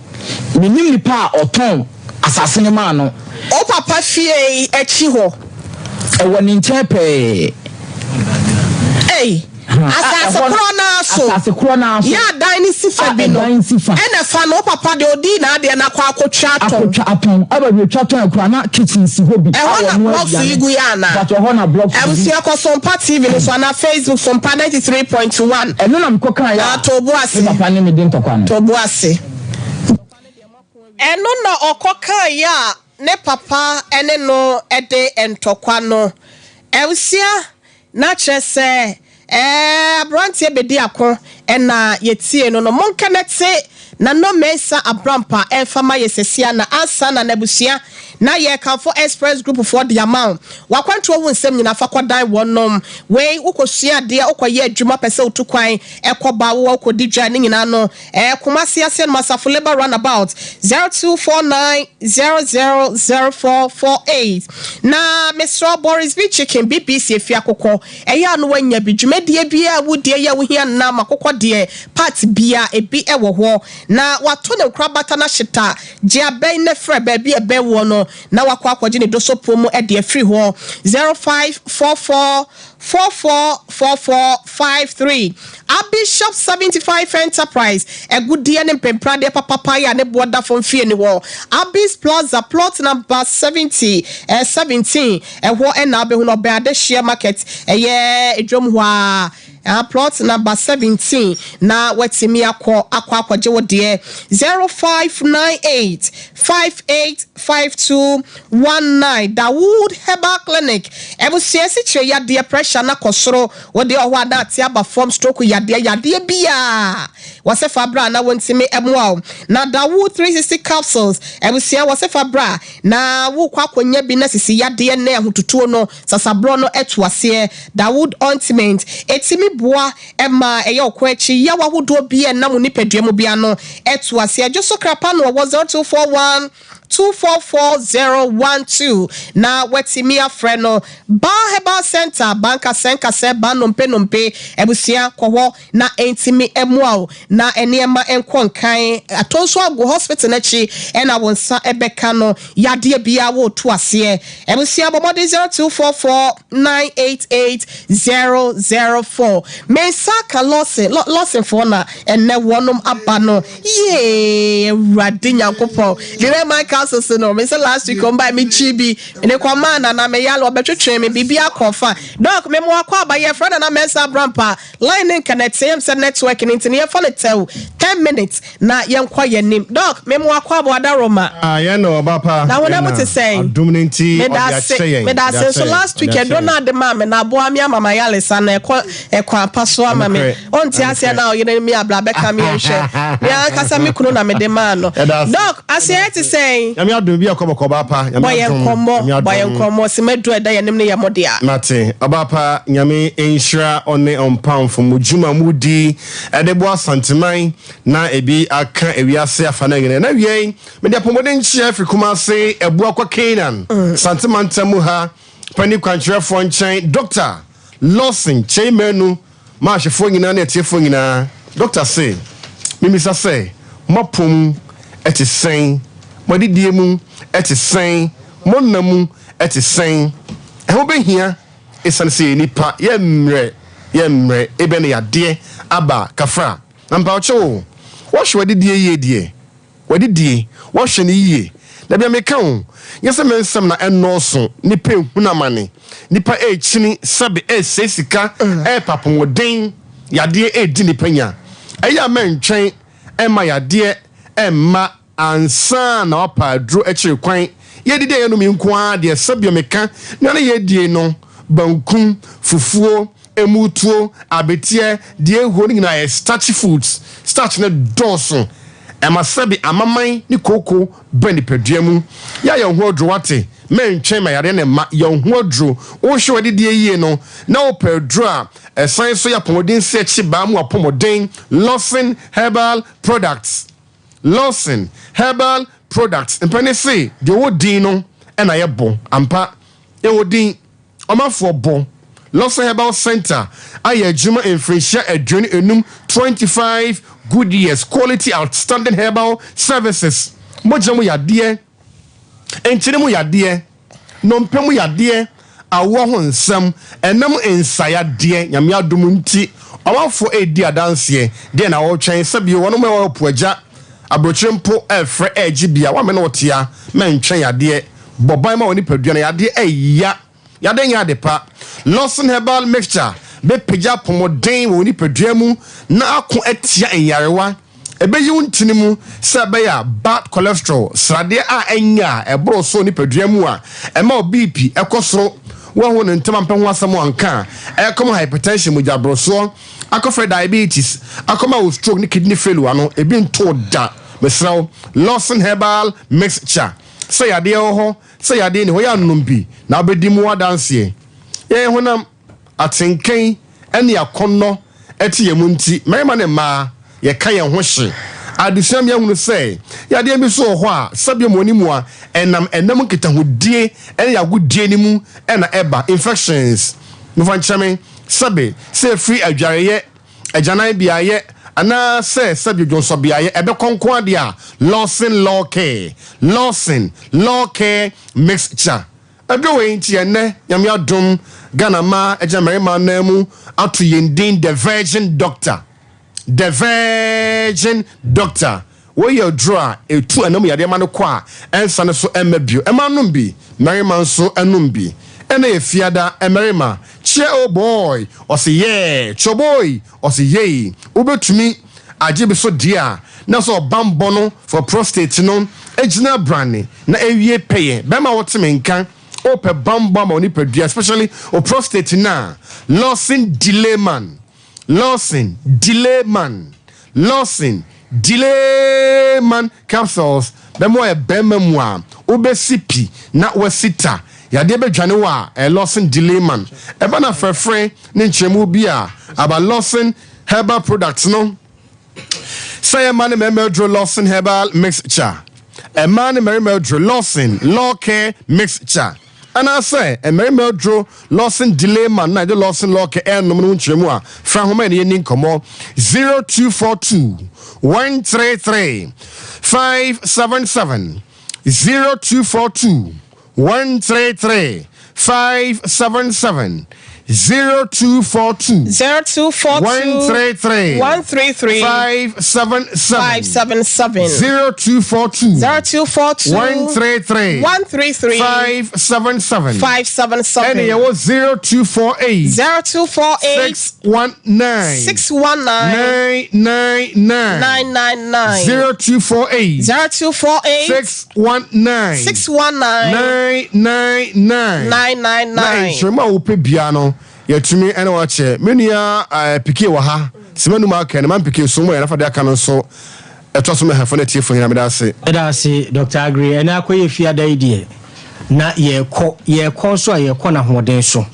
menim nipa a ɔtɔn asase no maa no o papa fie akyi hɔ ɛwɔ ne nkyɛn pɛɛ asase koro na so ya dan ni sifa bi no ena fa no papa de odi na ade na kwa akotwa aton aba bi twa ton akura na kitchen si ho bi na blocks igu ya na but ho na blocks emsia ko Sompa TV no so na Facebook Sompa 93.1 eno na mkoka ya tobo ase papa ni me din tokwa no tobo ase eno na okoka ya ne papa ene no ede entokwa no emsia na kyerese abrantie bedi akon na yetie no monka nete na no mesa abrampa enfama yesesia na asa na nabusia na ye kanfo express group for the amount wakwanto wo nsem nyina fa kwadan wonom we ukosua de ukoye adwuma pese utukwan ekoba wo ukodi dwa ne nyina no komase ase no masafo labor runabout 0249000448 na Mr. Boris B chicken BBC efia kokko eya no wanya bi dwumadie bia wudie ya wo hia na makokko de part bia ebi ewo ho na wato ne krabata na shita je aben ne frɛ ba bi ebe wo no na wakwa akwaje ne doso promo e de free ho 0544444453 Bishop 75 Enterprise egudie ne mpempra de papa ya ne boda fon fie ne ho Abis Plaza plot number 17 ho e na behu no be ade share market ye edwom ho a plot number 17 na watimi akwaje wo de 0598585219 Dawood Herbal Clinic ebusiesi che ya de pressure na kosoro wo de ho ada tia ba form stroke ya de bia wase fabra na wontimi emwa na Dawood 360 capsules ebusia wase fabra na wo kwakonya bi na sisi ya de na ahotutuo no sasabro no etuase Dawood ointment etimi boa ema eya okwachi ya wahodo bia na mu nipadua mu bia no etuase ajoso krapa no 0241 244012 na wetimia freno ba Herbal Center banka senka se ba nompe ebusia kwo na entimi emuao na eniema enkonkan atonso ago hospital na chi ena wonsa ebeka no yade bia wo to ase ebusia bomode 0244988004 mensaka losse for na enne wonum aba no ye radinya kopo dire my so no me say last week on by me chibi ene kwa mana na me yalo obetwetwe me bibia kofa doc me mo akwa ba ye friend na mensa brampa line connect say network ni ntine ye for the 10 minutes na ye nkwa ye nim doc me mo akwa ba daroma ye no bapa na wona mo to say adumnenti me da say so last week Donald de mama na bo amia mama yale sa na ekwa paso ama me onti asia na ye me abla beka me hwe me akasa me kunu na me de ma no doc asia to say yami adum bi akoboko bapa yami nkomo simedu eda yanim ne yamodia mate abapa nyame enhira one onpamfo mujuma mudi edebo asanteman na ebi aka ewiase afana ngene na wiei media pomode nchi afrikuma se ebu akwa Canaan santeman tamu ha pani kwantrefo nchen Dr. Lawson Chaimenu ma hwefo nyina na etiefo nyina Dr. say mimisa say mopum etisen modidie mu etisen monnamu etisen eho behia esanse nipa yemre ebe ne yade aba kafra namba ocho wo hwe wadidie yedie wadidie wo hwe ne yie da bia meka ho yese mensem na enoso nipa hunamane nipa echini sabe sesika papomoden yade edi nipanya eya mentwen ema yade emma ansa na opadro ekire kwan yedide ye no mi nko de sabio meka na yedie no bankum fufuo emutuo abetie de ehuo ni na starchy foods starch na donso emasabi amaman ni koko bani peduamu ya ye ho odro wate mentwen ma yare ne ma ye ho odro wo hwe de yie no na opedro a esan so ya pomodin se chi ba mu apomodin Lawson Herbal Products Lawson Herbal products mpene say de wo din no na ye bon ampa e wo din omafo bon Lawson Herbal Center aye adwuma infresia adwene enum 25 good years quality outstanding herbal services mojamu yade enchire mu yade nompemu yade awo ho nsam enam ensaya de nyame adom nti omafo edi adanse de na wo twen sabi wono me wo poagya abrochempo efre egibia wa me no tia mentwen yade boban ma woni padua na yade eya yade nya de pa Lawson Herbal Mixture be pija pomoden woni padua mu na ako atia enyarewa ebeyi untini mu sabeya bad cholesterol srade a enya ebro so ni padua mu a ema BP ekosoro wo ho ne ntama mpɛ ho asɛm anka ekoma hypertension mu jabroso akofre diabetes akoma stroke ni kidney failure no ebi nto da mesraw Lawson Herbal Mixture say yade ho say yade ni ho ya nombi na obedi mu adanse ye honam atenken ene akonno eti ye munti merima ne ma ye ka ye ho hye adusam ye hunu say yade bi so ho a sabe mo ni mu a enam nkita hodie ene yagodie ni mu ena eba infections no fan chame sabe say free adwareye ajanan biaye ana say sabe jonso biaye ebe konkon ade a Lawson Law Care Mixture adowe nti ene nyame adom Ghana ma ejamerima na mu atu yendin the Virgin Doctor we your draw etu enam yade ma no kwa ensa ne so emabio emanum bi merima so enum bi ene efiada emerima che oh boy o say yeah choboy o say yeah ubetumi ajibe so dia na so bambo no for prostate no ejina brane na ewie peye be ma wotime nkan ope bamba ma oni pedua especially o prostate na Lawson Delayman capsules be mo e bema mu a obesipi na wasita yade be dwane wa Lawson Delayman e ba na frefre ne nchemu bi a aba Lawson Herbal products no say man meldro Lawson Herbal Mixture a man meldro Lawson Law Care Mixture and I say a meldro Lawson Delayman na the Lawson Law Care no mu nchemu a fra ho mani ni nkomo 0242 133 577 0242 133 577 0242 133 577 0242 133 577 and it was 0248 619 999 0248 619 999 upe biano yetumi ene wache menua pike wa ha simanu ma ka ne man pike so mo ya nafa de aka no so eto so me hafo na tie fo hina me da se Dr. Agri ene akoye fia da idie na ye ko so ye ko na hoden so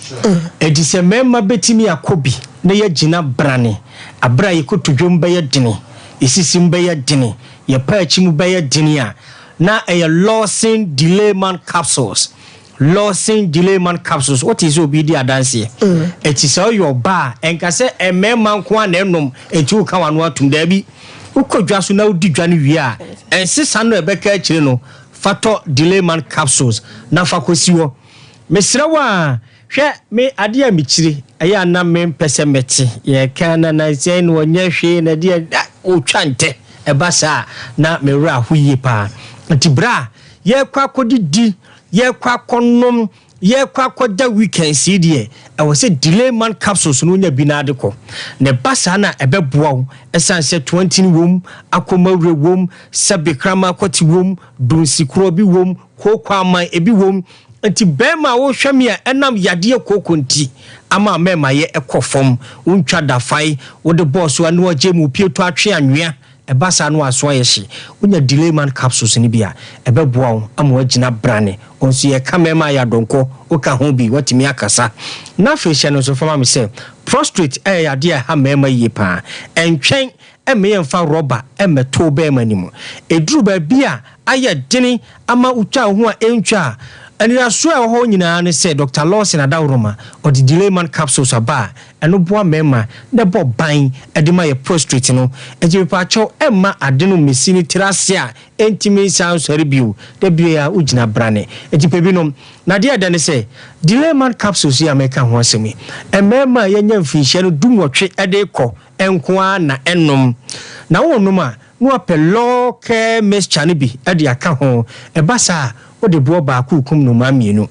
edise memma betimi akobi na ye gina brane abra ye ko tudwom be ye dene isisim be ye dene ye pa achimu be ye dene a na ye Lawson Delayman capsules what is obedi adanse it is all your bar enka se emema nko an enom etu ka wano atum da bi ukodwa so na udi dwane wi a ensesa no ebeka akire no fato Delayman capsules na fakosiwo mesrewa hwe me ade a mekire aya na me pese meti ye kana na sen wonye hwe na de otwante ebasa na mewura hoye pa antibra ye kwa kodidi ye kwa konom ye kwa koda weekend sidie e wo se Delayman capsules no nya binade ko ne basa na ebeboa wo esanse 20 wom akomawre wom sabekrama kwati wom donsikro bi wom kokwaman ebi wom anti bema wo hwame a enam yade kokonti ama mema ye ekofom untwa dafai wo de boss wa no agemu pieto atwe anwea ebasa no aso yeshi unya Delayman capsules ni bia ebeboa wo ama agina brane onso ye kamema ya donko oka ho bi watimi akasa na fashion no so fama me say prostrate yade ha mema yi pa entwen ɛmɛ yɛmfa rɔba ɛmɛto bɛɛma anim ɛduru baabi a ayɛ dene ama wotwa ho a ɛntwa aniraso a ɛwɔ hɔ nyinaa ne sɛ Dr. Lawson Adaworoma ɔde delayman capsules aba ɛno boa mɛma na bɔ ban ɛde ma yɛ prostrate no ɛgye paakyɛw ɛma ade no mesi ne tirase a ɛntimi saa nsɔre bio da bio a wogyina brane ɛgye pɛ binom na deɛ ɛda ne sɛ delayman capsules yi a mɛka ho asɛm yi ɛmɛma a yɛnya mfinhyia no dumwɔtwe ɛde kɔ ɛnkoa na ɛnom na wɔnom a no apɛ law care mixture no bi ɛde aka ho ɛba saa o de boa baako kum no ma mienu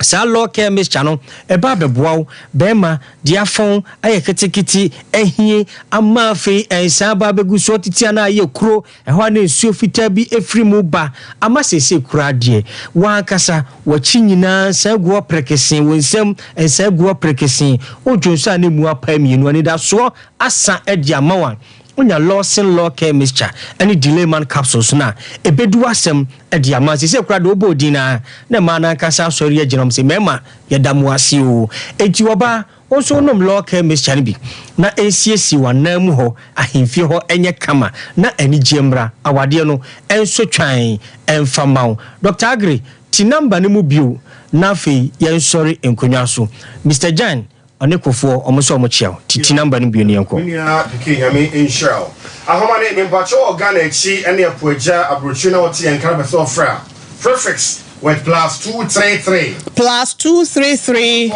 sa law care mixture no eba beboa bema dia fon aye ketekiti ehie ama fe ensa ba begu so titia na aye kuro ehwa na esuo fita bi efri mu ba ama sese kura de wa kasa wachi nyina sa guo prekesen wonsem ensa guo prekesen odwonso a na mu apa mienu ani da so asa edi amawan onya Lawson law care mixture any delayman capsules na ebedu asem e dia ma se kura do bodi na ma na kasa sori aginom se mema yedamu ase o enti oba onso nom law care mixture bi na ensiesi wanam ho ahemfie ho enye kama na ani giemra awade no enso twan enfamaw Dr. Agri ti number ne mu bio na fe yen sori enkonwa so Mr. Jan Onekofo omoso omochiao titi number no bioni enko nya peke nyame inshal ahoma ne mempacho organa echi ene apoja abrochu na woti enka be so fra prefix with +233 +233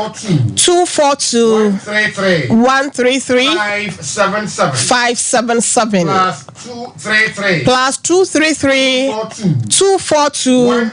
242 133 577 +233 242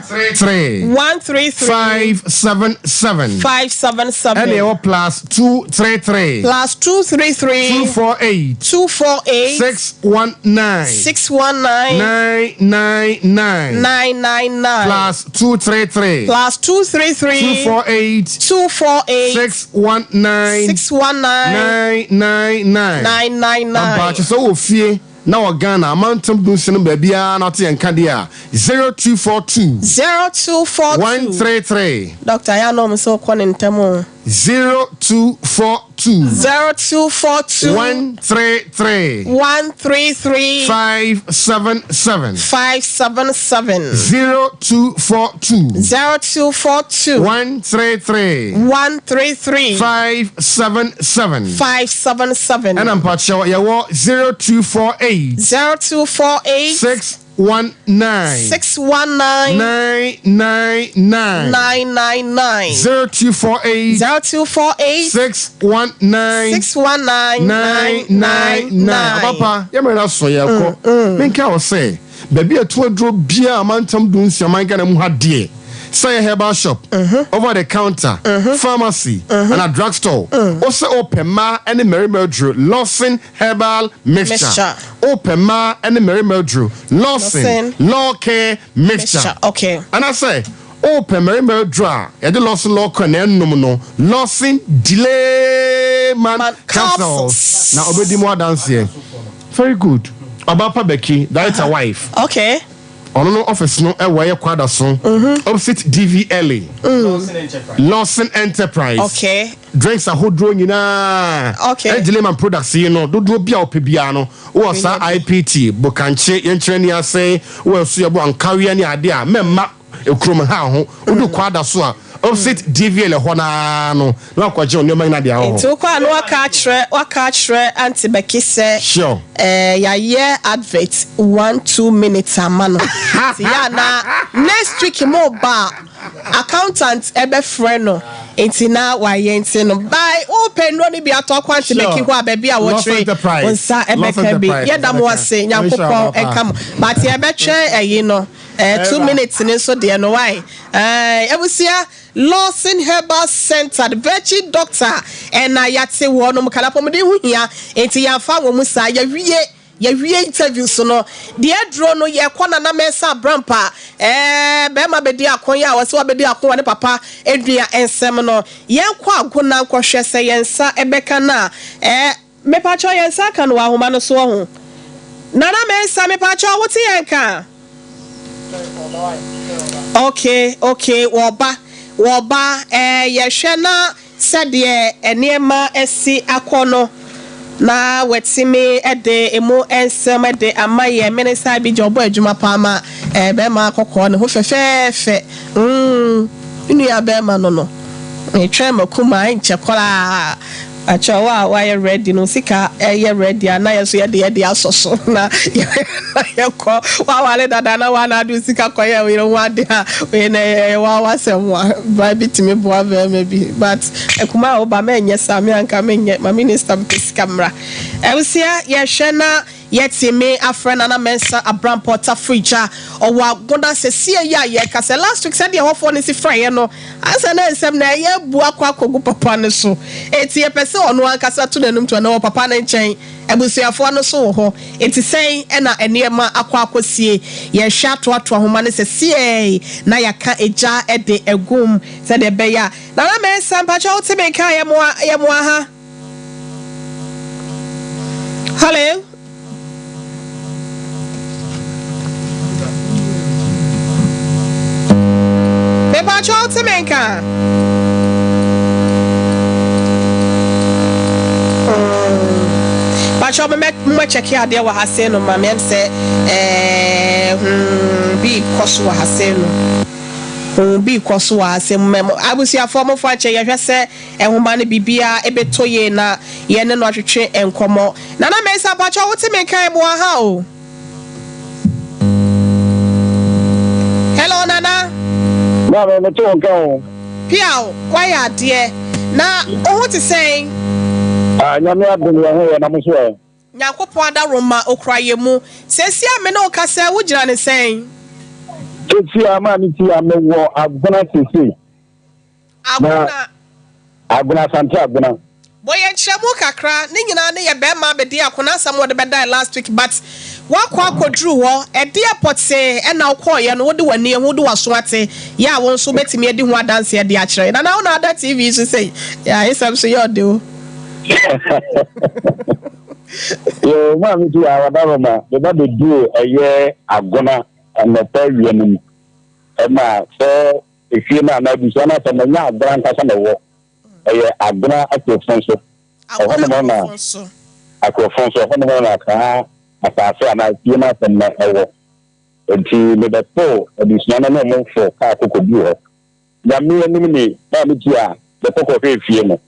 133 577 and your +233 248 619 999 +233 248 619 999 Abacha so ofie na Ghana amantam dunsin babia na te enka dia 0242 133 Dr. Yanom so kontemo 0242 133 577 0242 133 577 and I'm Pacho yawo 0248 619 999 0248 619 999 Papa yemera so yako menka o say baby atuadro bia amantam dunsi amanka na mu hade say herbal shop over the counter pharmacy and a drugstore also open ma and Mary Meldrew Lawson herbal mixture open ma and Mary Meldrew Lawson law care mixture okay and I say open Mary Meldrew and the Lawson law care no Lawson delay man capsules now obedi more dance here very good Abapa Becky that's a wife okay no office no where kwada so opposite DVLA Lawson Enterprise okay drinks a hodro nyina okay Dileman products you know do bia opebia no wo sa IPT bokanche yenkyerɛ ni ase wo so yebo ankawe ani ade a memma ekrom ha ho do kwada so a opposite DVLA ho na no na akwaje onema ina de ho to kwa no waka kyerɛ antibeki sɛ sure ya year advert 1-2 minutes amano ya na next week mo ba accountant ebe friend no enti na wa ye enti no by open no ni bi atokwa antibeki ho ababi a wo tre onsa ebe ka bi yeda mo ase nyankopɔ ekam but ebe twe eyi no 2 minutes ni so de no why ebusia Lawson Herbal Center the virtual doctor and ayate wo no mkalapomde hu hia enti ya fa wo musa ya wie interview so no de adro no ye kwana na mesa brampa be ma bedi akonya wo se wa bedi akon ne papa edua ensem no ye kwa agona nkohwe se yensa ebeka na me pa cho yensa kan wa homa no so ho nana mesa me pa cho wote yenka okay woba yehwe na sede enema esi akono na wetime ede emo ensem ede amaye minister bi jobo adwuma pama be ma kokko ne ho fefefe inu ya be ma no etwe makuma enche kola achawa wa ready no sika ready na yeso ye asoso na ye ko wa wale dada na wa na do sika ko ye we wa de ha we na wa semwa ba bitimi bo ave maybe but ekuma oba ma enye sami anka ma enye ma minister sika mra ewsia ye hwe na yetime afrena na mensa abram porta fricha owa gonda sesie ya ye kase last week said ye hofo ne si frye no asa na ensem na ye bu akwa kogu papa ne so eti ye pese ono ankasa to nanum to na papa na nchen ebusuafo no so ho eti sen na enema akwa akosie ye hwa to ahoma ne sesie na yaka eja ede egum said de beya na mensa mpacha utime kan ye mo ha hello Beba chote menka. Ba chobe me check ya de wa hase no ma me se bi koso wa hase no. Bi koso wa hase memo. Abusia form for che ye hwese ehoma ne bibia ebetoye na ye ne no atwetwe enkomo. Na me sa ba chote menka e bo ha o. Hello Nana. No, no, no, Piao, why are dear? Now, what is saying? Nyame abunu ho na mo so. Nyankopon ada Roma okrayemu. Sesi ameno kasa wo gira ne saying. Eti ama mi ti amewo aguna sisi. Aguna santa aguna. Boy enchemu kakra ne nyina ne ye be ma be dia akona asam wo de be die last week but wakwa akodru ho e dia potse e na ukọ ye no wo de wani ho de waso ate ya won so betimi edi ho adanse e dia kire na na ada TV so say ya isam so yo de o yo ma mi ti awada ma de ba de du eye agona na tawie nim e ma so efie na na bi so na ta na nya agona nkasa na wo eye agona akofonso agona na akofonso agona na ka asase ana tiema na ewo enti me da to adisua na mo fo ka kokobi ho ya me anim ni na me ti a de kokko fe fie no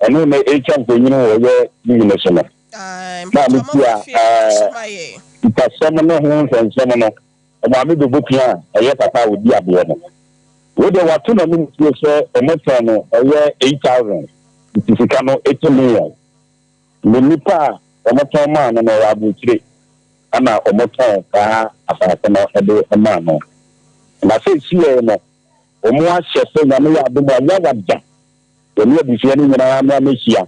eno me echa mfonyin wo ye ni so no na me ti a ita somo no ho nsensem no o ma me do bopia eye papa wo di abo no wo de wato na me ti so o meto no eye 8000 itifika no 8 million le nipa o meto ma no na abu kire ana omoton ka afata no ede ema no na se sie no omo ahye so na me ya do mo ya wada eni abifie ni nyina na mehia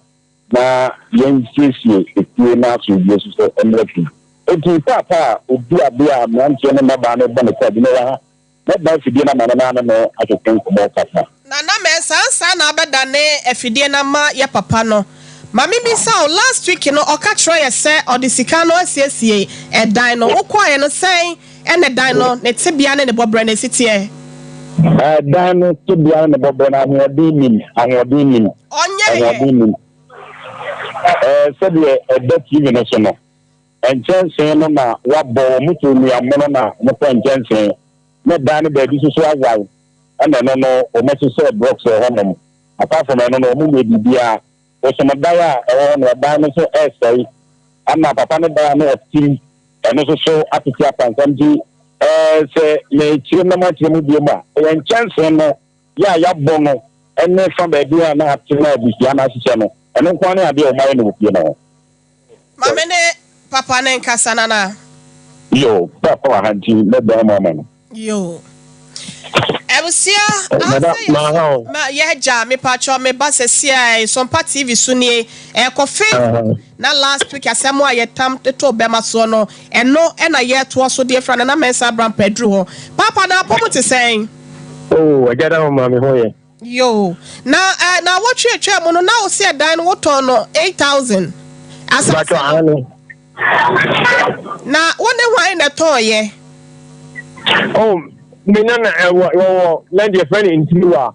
na yen siesie etie na so yesu so emretu eti papa obi abia manche no maba no ba ne kwa bi no ha na ba fidie na mana na no atotun ko papa na me sansa na abeda ne afidie na ma ya papa no Mami mi sa last week no oka try say odisika no asiesie e dan no wokwa ye no say e ne dan no ne tebia ne bobre ne sitie dan no tebia ne bobre na ahodin onye said e bet even no so no enjense no na wabo mutu mi amono na mo enjense ne dan ne ba bi so azai ana no o mo so blocks o honom apart from no mo me bibia osomodaya no ba no so essay ama papa ne ba no team eno so apiti apansamji se me chire na ma chire mu biema en chance no ya bono ene fa ba bia na atina bisia na hye no eno kwa ne ade o mai no bia no mame ne papa ne nkasa na yo papa wa hanti le ba mama no yo Ebusia ma yeja me pacho me basesia Sompa TV sunie kofe na last week asemo ayetam to bema so no eno na ye to so de fra na mensa bram pedro ho papa na pomo te sen agada o ma me ho ye yo na what twa mo no na o se dan wo to no 8000 asa na wone hwan na to ye Minana land your friend in Tiwa.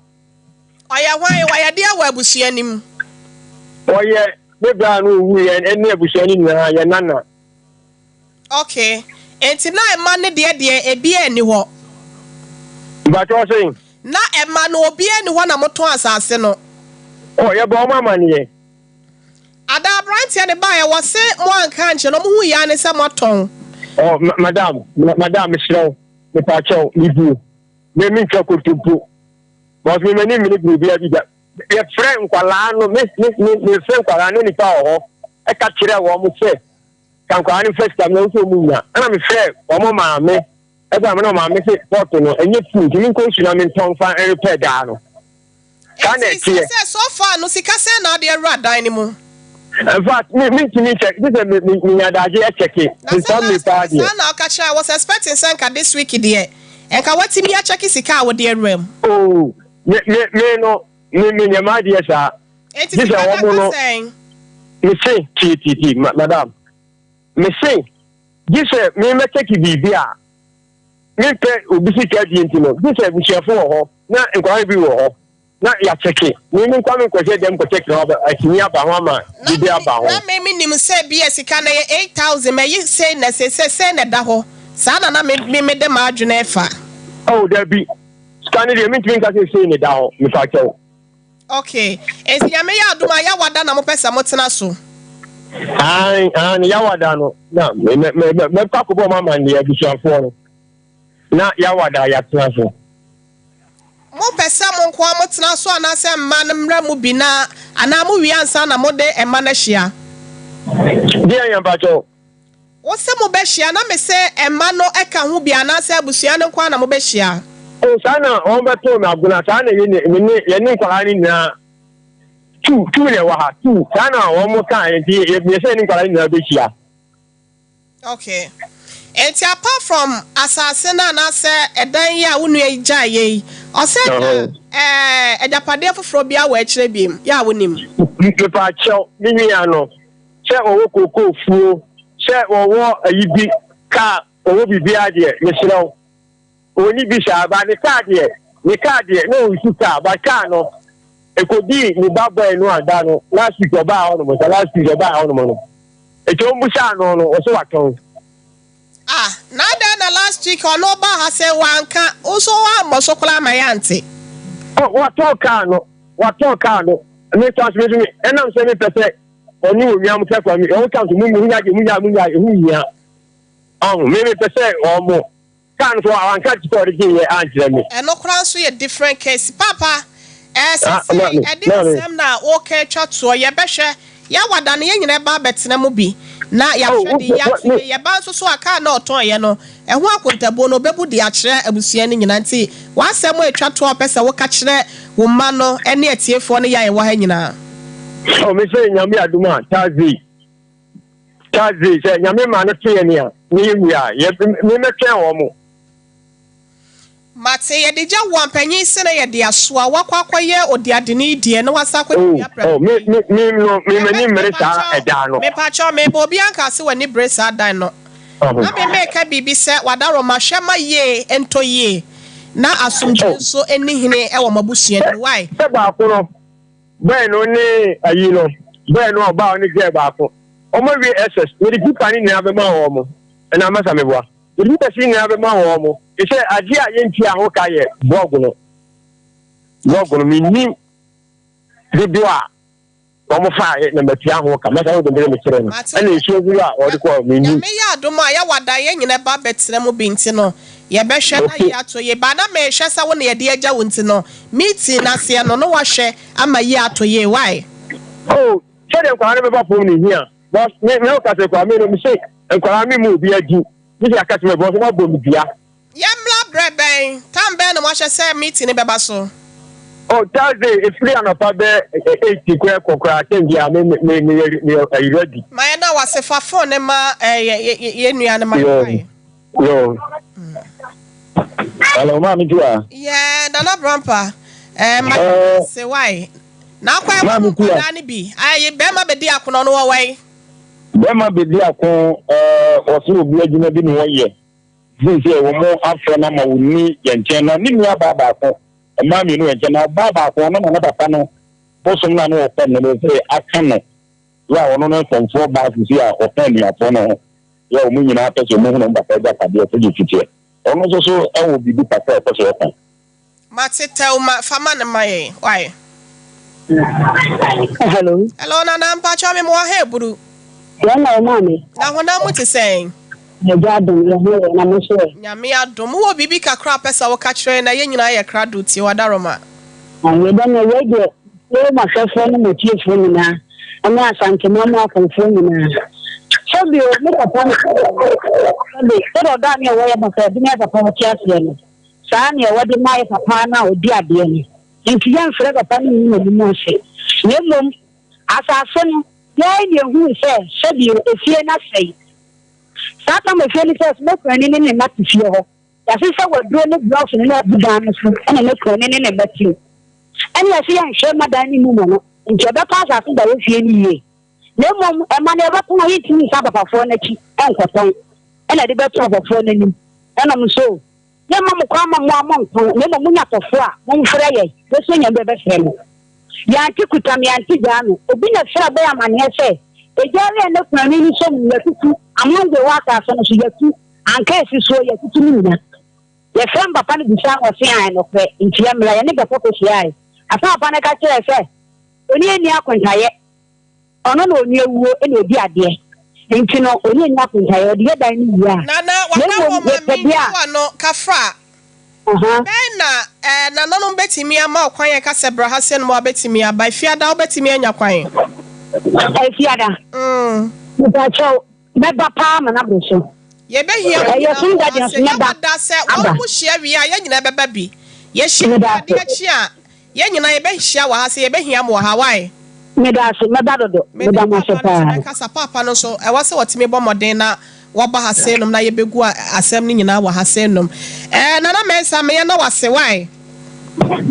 Oya why dia wa abusuanim. Oye maybe I know we and any abusuani na nana. Okay. Enti na ema ne de ebi ani ho. But what saying? Na ema no obi ani ho na moto asase no. Oh, ya ba mama ni. Ada branch ya ne ba ya wose mo anka nche no mo hu ya ne se moton. Oh, madam, Michelle, me pacho, libu. Me min chokutupu. But me many group ya bi da. E friend kwala no me friend kwala no ni pa ho. E ka kire wo mo se. Kan kwa ni first time no so mu nya. Ana me friend wo mo ma me. E ba me no ma me se port no enye food mi ko su na me ton fa e repair da no. Kan e tie. So far no sika se na de ra dan ni mu. In fact, me check. This is me adaje check it. Me party. Na I was expecting Sanka this week there. And ka wati me check sika wo de rem. Oh, me no me nyama de sa. This is what I'm saying. Me say ti madam. Me say this me check bibia. Me pe obi sika di ntino. This is bushefo ho. Na enkwari bi wo ho. Na ya check it. Me kwa me kwese dem ko check na akini aba ho ma bibi aba ho. Na me nim say bi sika na 8,000 me yi say na say na da ho. Sa na me dem adwena efa. Oh, there be. Scan it, me think I say ni da ho, me fa chew. Okay. Esi ya me ya aduma ya wada na mo pesa mo tena so. Ai, ya wada no. Na me ka ko bo mama ni abusuafo no. Na ya wada ya tena so. Mo pesa mo kwa mo tena so anase mma na mra mu bi na ana mo wi ansa na mo de emma na hia. Dia yan ba cho. Wo se mo be hia na me se emma no eka ho bi anase abusua no kwa na mo be hia. O sana on ba to na aguna sana ye ni kwala ni na tu le wa ha tu sana o mo kan ye se ni kwala ni na be hia. Okay. And apart from asasina na se edan ya wonu agya ye o se ejapade foforo bia wa akire biem ya wonim pepa chew ni ano se owo koko fuo se owo ayibi ka owo bibia de yesrew oni bi sha ba ni ka de no usu ka ba ka no ekodi ni baba enu ada no last week oba ono mo last week oba ono mo no eto mbusa no o so waton. Na da last week on oba ha say wanka also wa mosokola mayanti. Oh, what talk no. Me transmit me. And I'm saying pese oni we am take for me. O count mu nya. Oh, me pese o mo. Kan so wanka ti for the ye answer me. And no kran so ye different case. Papa, I didn't say na okay twa to ye behwe. Ya wada ne ye nyina ba betena mu bi. Na ya hwede ya ba so aka na oton ye no eho akontabo no bebu de akire abusua ni nyina nti wasem atwa to opese wo ka kire wo ma no ene atiefo no ya ye wo ha nyina. O me say nyame aduma tazi say nyame ma no tie ne a ni wia ye me metwen wo mo mate ye de ja wampanyin se na ye de asoa wakwakoye odiadeni die na wasakwa ya pra. Oh me ni meresa eda no. Me pa cho me bo bi anka se wani bresa dan no. Na me make bibi se wadaro mahwema ye ento ye. Na asomdwe so eni hene e wo mabusua ni why? Se ba ko no. Be no ni ayi no. Be no ba oni ge ba ko. Omo wi SS we di pani ni abema wo mo. Na masa me boa. We di ni abema wo mo. Ise aje a ye ntia ho ka ye blog no mi ni video a omo fa ye na matia ho ka masa ho de me kire no ana isu ogu a o de ko mi ni me ya adoma ya wada ye nyina ba betre mu binti no ye be hwe na ye ato ye ba na me hwe sa wo na ye de agya wonti no meeting na se no no wa hwe ama ye ato ye why oh chede kwa na me ba fo ni hia but me o ka se kwa me no mi se kwa me mu bi agi ni ya ka se me bo so ma bo mi bia. Yamla breben tambe no wahye say meeting beba so. Oh Thursday if free and up be 80 kwekokra change ya me ready. My na was fa phone ne ma ye nua ne ma. Yo. Hello ma mi tua. Yeah, Dana Brampa. Ma say why? Na kwa ma kwa na bi. Aye be ma be di akono no wo wai. Be ma be di akon o so obi adwuma bi no wo ye. Zinse wo mo afro na ma woni ye nchen na ni nua baba ko ma mi no nchen na baba ko na na papa no bosom na no open no se aka no ya ono no from 4 bars si a open ya to no ya o munyi na apese mu no mbaka ja ka de to fitie ono so e wo bibi papa e ko so open matete ma fama na mai why hello na mpa cha me mo ha buru ya na mami na hona mo te sen ya dum ya ho na mo so nyame adom wo bibi kakra pesa wo ka kire na ye nyina ye krado ti wadaroma we dan na we de we ma hwefo no mo tie fo nyina ana asante mama kan fo nyina sabi o me papa sabi pero da mi wo ya ma fa bi me papa mo tie ase no saa ne wo de mai papa na odi ade ni nti yan frɛ papa ni mo mo se ne mom asase no ya ni hu se sabi o efie na sei sata me feel it me kwani ne na tifie ho ya se wo do ne block ne na budan so na me kwani ne beti en ya se yan hwe madan ni mu no nti be pa asase da wo fie ni ye ne mom e ma ne ba ko yi tini sa papa fo na ki en koton en na de be papa fo na ni en am so ne mom kwa ma mo amon ne mom nya tofo a mo mfra ye be so nya be fre no ya antikuta mi antijano obi na fra be amane se ejare ne kwani ni so mu yatutu amongwe waka so no so yatu anka esi so yatutu ni na ye fra papa ni bisa o se an no kwe ntia mra ye ne be papa so ai afa papa ne ka kire se oni eni akontaye ono no oni ewuo eni odi ade nti no oni eni akontaye odi ye dan ni ya na waka wo ma mi wa no kafra na no betimi ama kwan ye ka se bra ha se no betimi aba fiada wo betimi anya kwan fiada ba cho be ba pa ma na bro so ye be hia ye sun da dia sun da se wo mu hia wi a ye nyina be ba bi ye hia de achi a ye nyina ye be hia wa ha se ye be hia mo ha wai me da se me da dodo me da mo se pa ka sa papa no so e wa se wotimi bo moden na wo ba ha se nom na ye begu asem ni nyina wa ha se nom na me sa me na wa se wai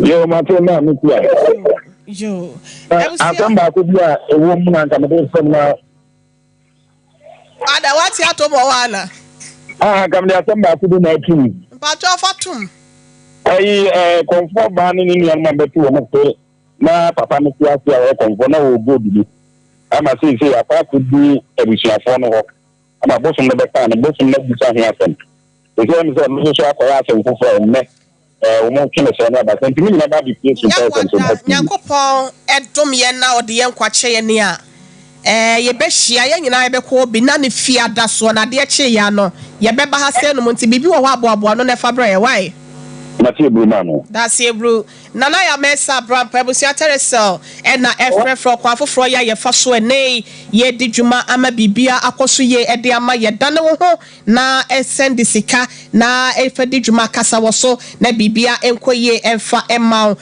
yo ma to na mi tia yo asamba ko bia ewo mu na nka me de fam na ada wati ato mo wala kam de asamba ko na tu pa to fatum ai konfo ba ni ni ma betu wo mo na papa mi tia sia wo konfo na wo go bi ama se apa ko di ebusuafo no ho ama bosom na beka na bosom na bisa hia sem e mi se mi so akora asem fofo me o mo kine se na ba sentimi na ba bi pie so Nyankopon edom ye na ode ye nkwache ye ne a ye be hia ye nyina ye be ko bi na ne fiada so na de che ya no ye be ba ha se no nti bibi wo ho aboabo no ne fa bra ye wai na tie bru na no that's it bro nana ya mesa bra pebusia teresel e na efrefro kwa foforo ya ye fa so ene ye di dwuma ama bibia akoso ye e de ama ye dane wo ho na send sika na e fa di dwuma kasa wo so na bibia enkoye emfa ema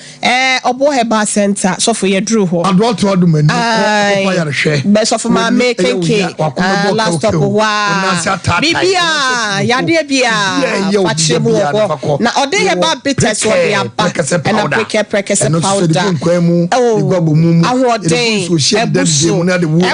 obo heba center so for ye dru ho ado to ado mani papa ya hwe be so for ma make cake last stop wa bibia ya de bia pachemu wo na ode ye ba bitters wo de aba and prekese powder I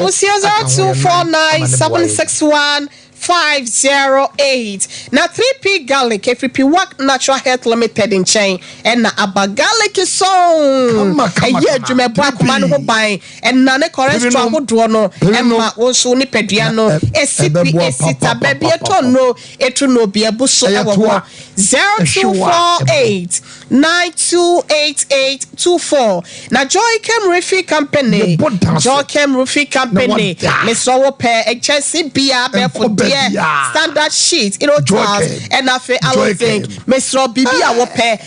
will see 0249761508 na 3P garlic if you work natural health limited in chain and na aba garlic is so eye dwume bo akoma no ho ban and na ne cholesterol ho do no emma wo so ni pedua no esita baby etonno etuno bi ebuso ewo 0248 928824 na Joy Chem Roofing Company me so wo pe HSC bia be for dear standard sheet tiles and afi I think me so bibia wo pe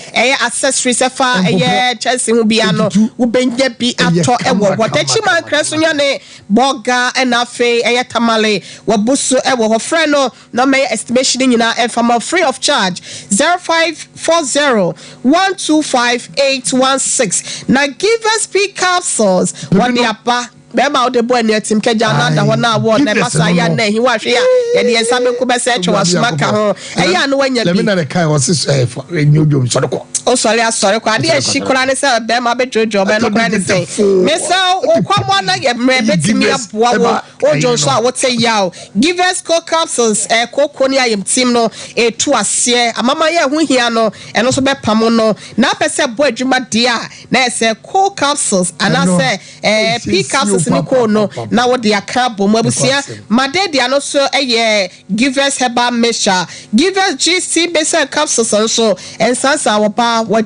accessories fa HSC hu bia no wo benje bi ato ewo wodachi man kreso nya ne boga and afi tamale wo busu ewo ho frɛ no na me estimation nyina enfama free of charge 0540 125816 now give us P capsules one the apa bema ode boy ne tim keja na da ho na wo na basa ya na hi wa hwe ya ye de ensa me ko be se twa wasuma ka ho eya no wanya bi let me na kai was nyodom so ko o sorry ko ade shikura ne se bema be jojo be no kra ne se me se o kwamo na ye mre betimi aboa wo o jo so a wo te yaw give us co capsules koko ni ayem tim no etu ase amama ye hu hia no eno so be pamo no na pese bo adwuma dia na se co capsules ana se P capsules capsules ni ko no na wo de aka bom abusia made dia no so givers herbal mixture givers GC base capsules so ensansa wo pa wo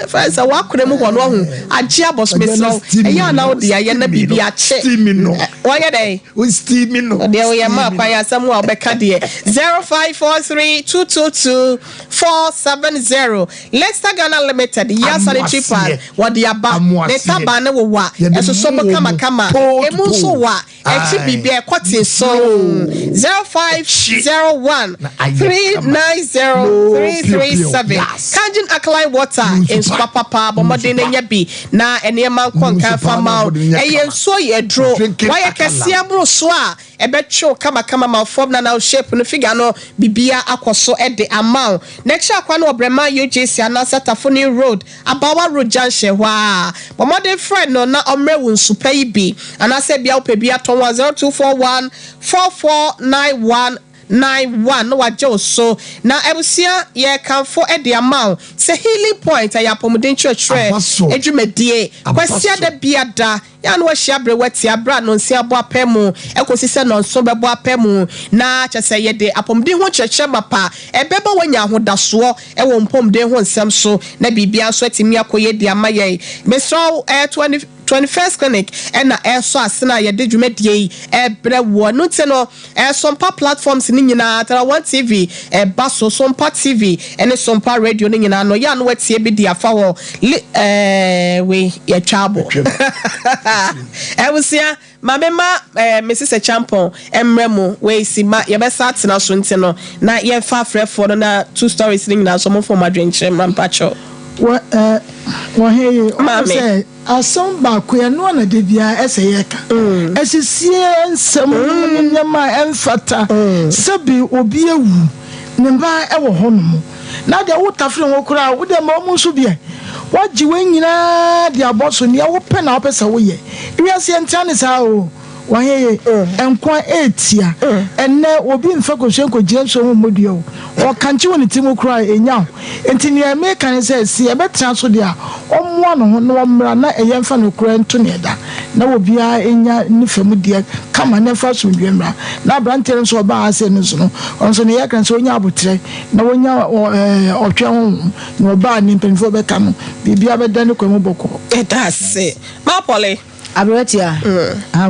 friends wa kremu hono ho agye abosmeso eya na wo de aye na bibi ache steaming oye dey we steaming no de we ma kwa ya samu obeka de 0543222470 let's Ghana limited ya sanitary pad what the aba ne taba ne wo wa eso so kama emu so wa echi bibi e kwati so 0501390337 Kanjin alkaline water in papa bomode nya bi na enema nkonka fama eye so ye dro why kese abro so a ebetwe kama ma form na shape no figure no bibia akoso e de amount next akwa no obrema UJC anasa Tafoni road abawa road junction hwa bomode friend no na omrewu nsupa yi bi anasa bia opebia ton 0241 449191 no wajo so na ebusia ye kanfo e de amount se healing point ayapomuden church edwumadie kwasia da biada ya no hia bre wati abra no nsia bo apemu ekosise no nso bebo apemu na chese ye de apomuden ho cheche mapa ebeba wanya ahodaso e wo mpomden ho nsem so na bibia so atimi akoye de amaye meso 21st clinic ena eso asena ye de dwumadie ebre wo no te no Sompa platforms ni nyina tara one TV baso Sompa TV ene Sompa radio ni nyina no ya no watie bi dia fa wo we ye twabo Ebusia mamema Mrs. Champon emremu we sima ye be sat na so nti no na ye fa frefo no na two stories ni nyina so mo for madwenche mampacho wa hey say asom ba ko ya no na de bia ese yeka esisie nsem nyama emfata sabi obi ewu ne ba ewo honom na de wo tafre ho kura wo de ma mo nso bia waji wenyina de aboso ne wo pe na wo pesa wo ye wiase ntane sa o waheye enkwa etia enne obi mfa koshenko jenso mu modio o kanchi woni timu kura enya enti ne me kan se si e betra so dia ommo no ho no mmra na eyemfa no kura nto ne da na obia enya nifemu dia kama ne fa so ndwemra na brantere so ba ase no so no onso ne yakan so onya abotre na wonya otwe ho no ba ni mpenfo be ka no bibia be dane kwemu boko etase mapole Abrotia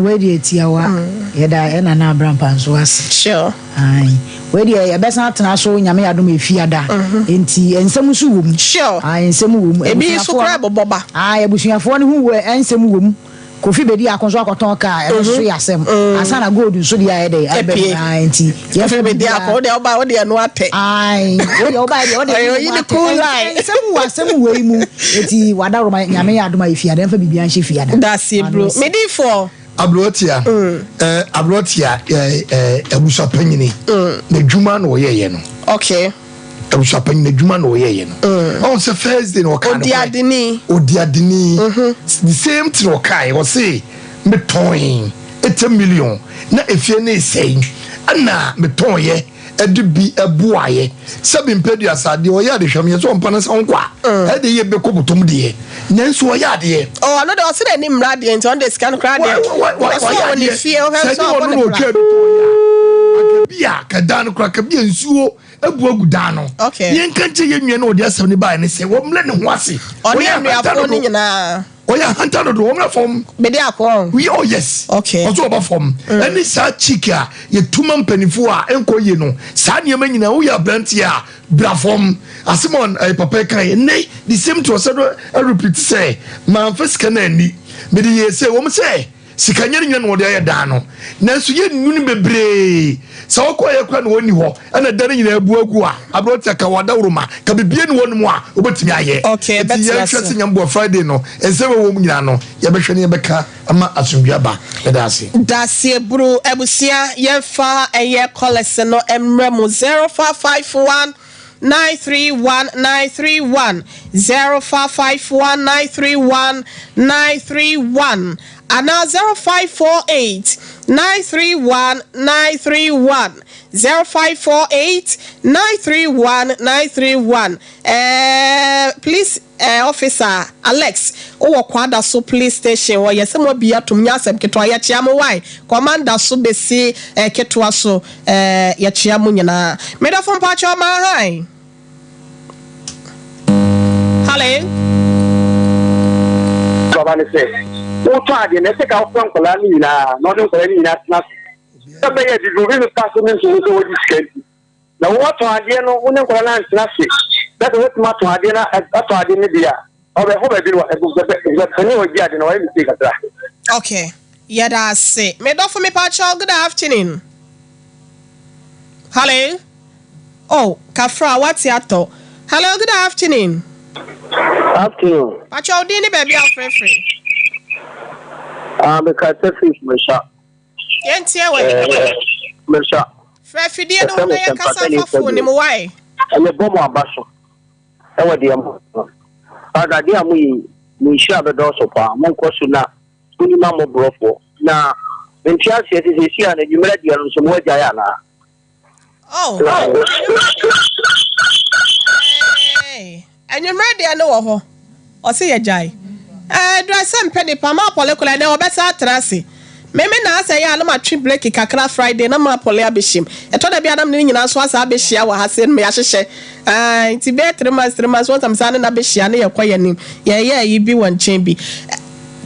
we dey tiawa yeda ena na abrampa so ase sure ai we dey e besa atena so nyame yadom efiada enti ensem so wom sure ai ensem wom ebi so kra boboba ai abusuafo ne hu we ensem wom kofi bedi akonso akoton ka e so yasem asana gold so dia e dey enti ye fe bedi akon de oba de no ate ai we dey oba de yi the cool line ensem we mu enti wadaro nyame yadom efiada enfa bibia nhye fiada that's it bro me di for abrotia ebusa panyini na dwuma na oyeye no okay ebusa panyini dwuma na oyeye no on se Thursday no kan odiadini the same thing okay we say me toin 8 million na efie na sei ana me toye edubi ebuaye sabi mpedu asade oya de hwam ye so mpa na sa nkwa e de ye be kobotom de nanso oya de oh no de o se de ni mra de nti on de scan cra de so woni fie o he so on no twa akabia kadan kra kabia nsuo ebu aguda no ye nkanche ye nwie na odi asem ne bae ne se wo mle ne ho ase oya nnuafo ni nyina oya hunter do wo mle form bedi akon we oh yes okay ozo oba form any sa chika ye tuma mpanifo a enkoye no sa ne ma nyina wo ya branti a bra form asimon papa kan nei the same to say repeat say man fiska na ni me dey say wo say sikanya nwa no de ya da no nanso ye nunu bebre sa okoye kwa no woni ho ana dare nyina abu agu a abrota ka wada wuruma ka bibie ne wonu mu a obetimi aye okay bet ya hwese nyambo Friday no ense we wo mu nyina no ye behwe ne ye beka ama asundua ba bedase dase bro ebusia ye fa eye collect no emremo 0551 931 0551 931 and now 0548 931 0548 931 please officer Alex o kwada so police station wo yesem obi atum nya asem keto ya chia mo why commander so besi keto so ya chia mo nyina me da fon pa cha ma hi hello baba ne se o to ade ne se ka o fon kola ni na no no kola ni na na se be ye di go ni pass me so wo di skenti na wo to ade no wo ne kola na na se that what ma to ade na to ade ni dia obe ho be bi wa e o gi ade na wa mi se katra. Okay, yeah, that's it. Me do for me pacho. Good afternoon. Hello. Oh, Kafra, what's your thought? Hello, good afternoon. Afternoon. Pacho, dini baby, I'm free. Because fish mesha. Yenti ewe. Mesha. Free dia no na ya kasa fa phone ni mo why? Ele bomo abaso. Ewe dia mo. Ada dia mo yi mi sha be do so pa. Mo nko su na ni ma mo brofo. Na ntia se se si ana jumela dia no so mo ja ya na. Oh. Hey. And you ready I know ho. O se ye jai. Do I send penny pa ma polekola na obesa trase. Meme na asa ya no ma twi break kakra Friday na ma pole abeshim. Eto da bia nam ni nyina so asa abeshia wa ha se me ya hyehye. Ti be 3 months once am sa na abeshia na ye kwaye nim. Ye yi bi won chen bi.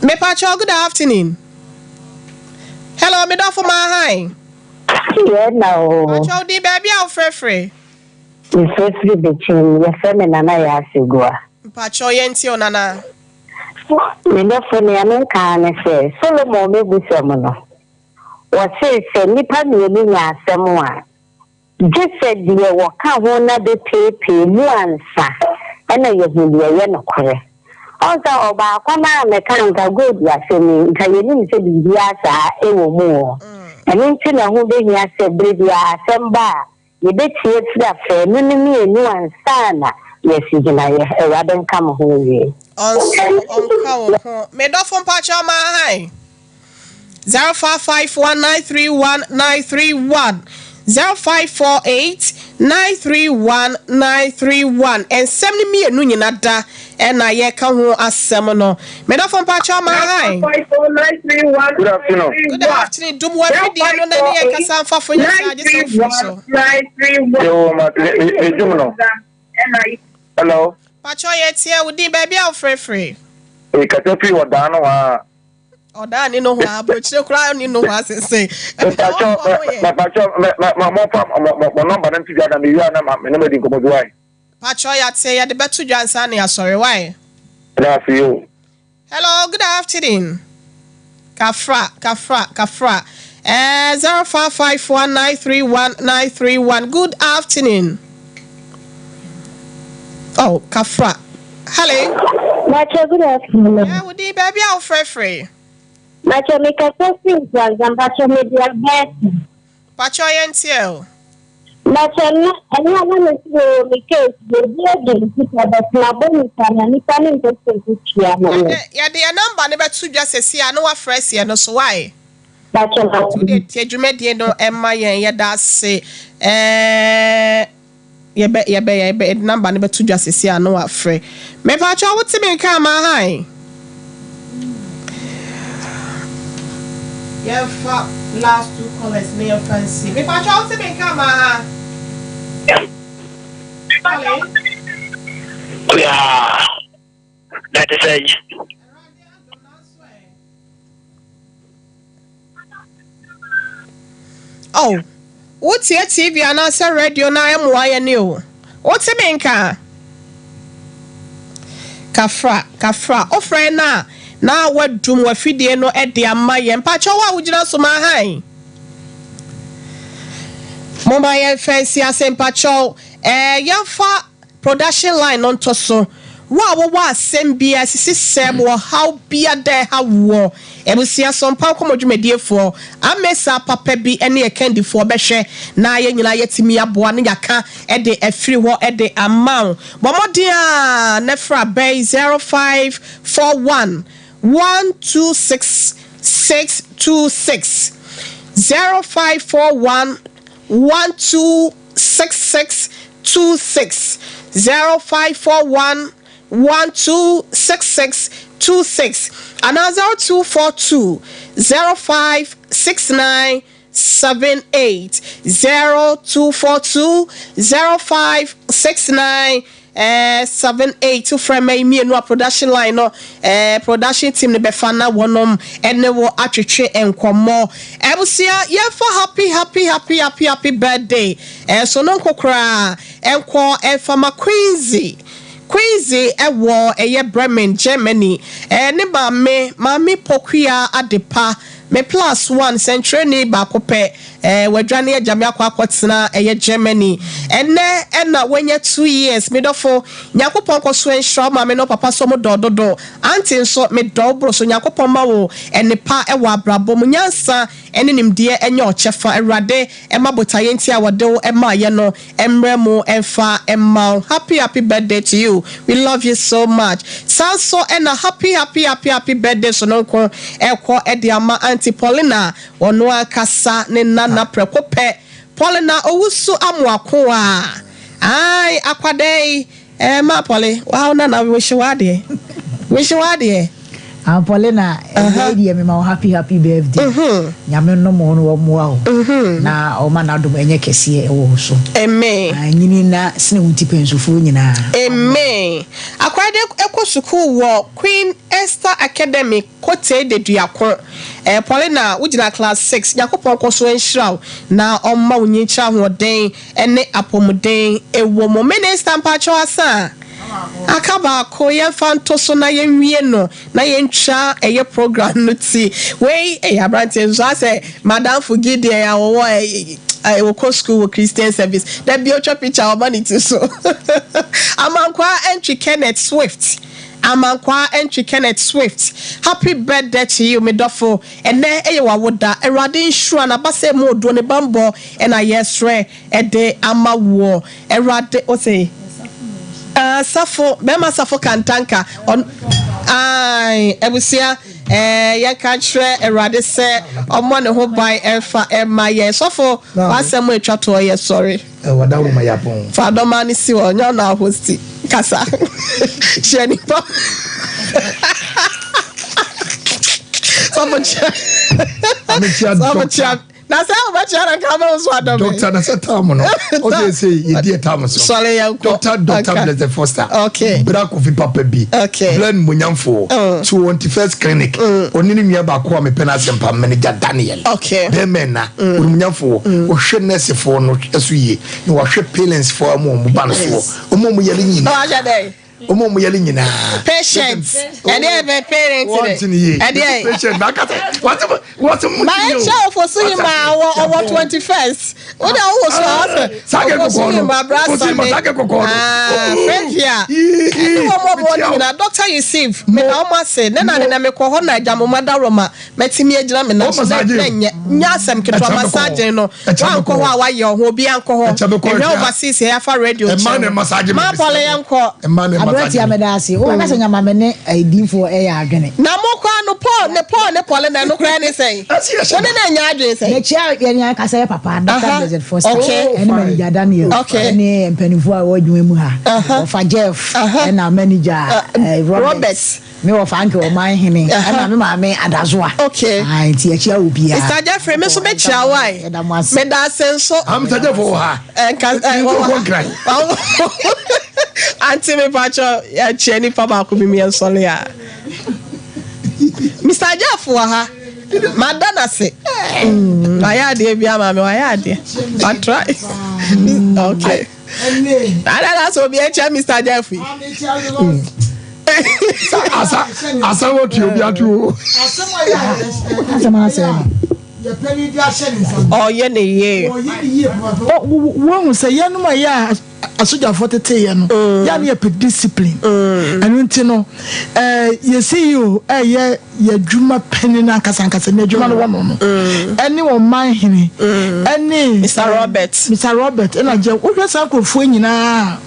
Me pa cho good afternoon. Hello me do for my hi. Yeah no. Cho di baby out free. We free between your family na ya sigwa. Pa cho ye nti onana. Me no for me amen kan say Solomon me busam no. What say nipa me ni nya asem a. Just said the wo ka ho na de pepe mu ansa. Ena ye hu de ye no kore. Onza oba akwana me kan ga good ya se mi nka ye ni se bibi asa e wo mu. Eni nti na ho be hia se brebi asem ba. Ye be tie tira fe no ni mi enu ansa na. Yes, you can I come home. Also, me do from Pacha my hi 0551931931 0548931931 and 70 me enu nyina da and I ye ka ho asem no me do from Pacha my hi 054931. Good afternoon. Good afternoon. Do what we dey no na ye kasa fa for you so 931. Yo ma me hello. Pacho ye tie we di baby out free. E ka te free oda no ha. Oda ni no ho abrochire kura ni no ho asese. Pacho ma number na ti ada me wi na ma me di nkomo why. Pacho ya tie ya de betu dwansa na ya sorry why. That's you. Hello, good afternoon. Kafra. 0551931931. Good afternoon. Oh, Kafra. Hello. Macho, good afternoon. Yeah, would you baby out free? Macho, make a question for Pacho media best. Pacho yentio. Macho, I want to make the dear but my bonus and any planning to yeah, the number never to just see I know a fresh here, no so why. Macho, you made no Emma, yeah, that's say, ye be number never to just see I know a free. Me Pacho, what's me come hi? Yeah, last 2 callers near fancy. Me Pacho, what's me come Yeah. That is it. Oh, what's your TV and answer radio na MY new? What's a menka? Kafra, oh friend na what doom wa fidie no e de amaye mpacho wa wugina so ma han. Mama ye fancy asempacho yamfa production line on to so wa asem bia sisi sem wo how bia there how wo ebusia Sompa Nkomo dwumadie amesa papa bi ene ekendi fo behwe na ye nyina yetimi aboa ne yaka de afiri ho de amount bomodia nefra bay 0541 126 626 0541 126626 0541 0242-126626 and 0242-056978 0242-056978 from me no production line no production team ne befana wonom ene wo atwetwe enkomo ebusia ye for happy birthday so no kokra enko efama Queensy ewo eye Bremen Germany ne ba me pokua adepa me +1 century ba kope wadwane agame akwakotena eye Germany ena wenye 2 years me dofo nyakopon koso enhra ma me no papa so mo dododo anti so me dobro so nyakopon ma wo enipa ewo abrabo mu nyansa ene nimde enye ochefa erade ema botaye ntia wode wo ema ye no emremu emfa emma happy birthday to you, we love you so much. So ena happy birthday so no ko ekọ ediama anti Paulina ono akasa ne nana prekope Paulina owusu amwako a ai akwadei ma Pauli wow nana wish wade Paulina lady me ma happy birthday nyame no mo no mo wa na o ma na do enye kese e wo so amen anyini na sene wuti pensufo nyina amen akwade ekosuku wo Queen Esther Academy kote de duakon Paulina wugina class 6 yakopon koso enhira na omma wonyicha hoden ene apomuden ewo mo minister mpacho asa akaba ko ye fanto so na ye nwie no na ye ntwa eye program no ti we abrante so say madam forgive there ya wo I will call school with Christian service. That be your picture of vanity so. Amankwa entry Kenneth Swift. Happy birthday to you, Medofo. And then ewa woda eradin shua na base mo do ne bambo and I yesre ede ama wo erade o say Safo bema Safo kantanka on ai ebusia ya kantre erade se omo ne ho bai emfa ema ye sofo wasem etwa to ye sorry wada wo ma yapon fa do mani si wo nya na hosti kasa sheni pa Somo na say o ba chara kama so adome doctor na say tam no o say ye die tam so sorry doctor bless the foster okay bra kofi papa bi okay blend munyamfo 21st clinic onini nua ba ko me penase mpa manager Daniel okay be men na munyamfo o hwe nurse fo no aso yie na wa hwe parents fo mo ba no so o mo yele nyina o aja dey omo yele nyina patients and they be parents and they patient makata what my child for seeing my our 21st what I was sake kokoro my brother sake kokoro friend here na doctor Yusuf me na o say na me ko ho na jamoma daroma metimi agira me na nya asem keto massage no wan ko ho a wa ye ho obi anko ho e overseas ya fa radio ma pole yanko Brati amedasi o na senya mamene aidinfo e ya adwene na mokwa no ne pole na no kra ne sei woni na nya adwene sei ne chia ye nya ka say papa Dr. Desert Foster okay ene manager Daniel ene mpanifo a wodwuma mu ha ofa Jeff ena manager Robert me wo fanke o man hene ena me ma me adazoa okay ai ti chia obia Mr. Jeffrey me so be chia wai me da senso am Mr. Jeffrey ha Auntie me pacho ya cheni papa ko mi ensole ya Mr. Jafo ha madana se aya de bia ma me aya de I try okay ada so bi e cha Mr. Jafo asa what you be atu oh ye ne ye wo say ye no ma ya asoja fotete ye no ya na pe discipline anu nti no ye see you ye dwuma pani na kasankasa na dwuma no wono no eni wo man hene eni Mr. Robert ena je wo hwesa krofo nyina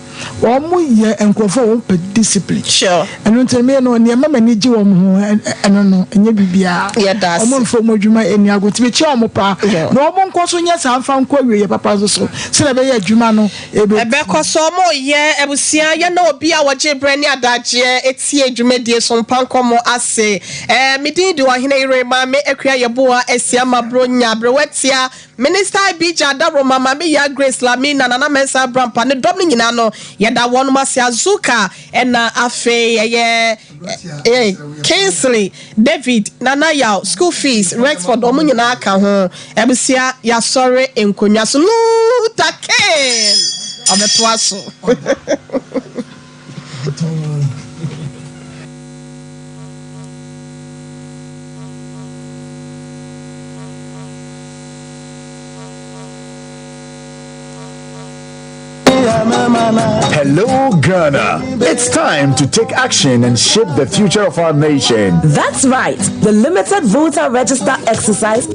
wɔn yɛ nkurɔfoɔ wɔn pɛ discipline. Sure. ɛno nti me no nneɛma ma ni gye wɔn ho ɛno no ɛnyɛ biribiara. Yɛda ase. wɔn mfo wɔn adwuma ɛni agote bi kyɛ wɔn paa. na wɔn nkɔ so nyɛ saa nfa nkɔ awie yɛ papa so sɛ ɛbɛyɛ adwuma no ɛbɛkɔ so ɔmo yɛ abusua yɛ na obi a wɔgye brɛ ne adagyeɛ etie dwumadie Sompa Nkomo ase medin de wahene yere ma me akua yɛboa asia mabro nya brewetia Minister Bija Daroma Mami ya Grace Lamina Nana Mensa Brampa ne dom nyina no yɛda wɔn ma se azuka ɛna afe Kingsley David Nana Yaw school fees Rexford ɔmo nyina aka ho abusia ya sorry enkonya so Lutaken abɛtoa so Hello, Ghana. It's time to take action and shape the future of our nation. That's right. The limited voter register exercise.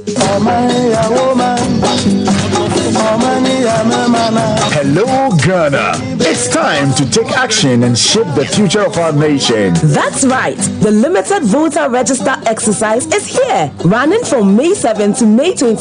Hello, Ghana. It's time to take action and shape the future of our nation. That's right. The limited voter register exercise is here, running from May 7 to May 27.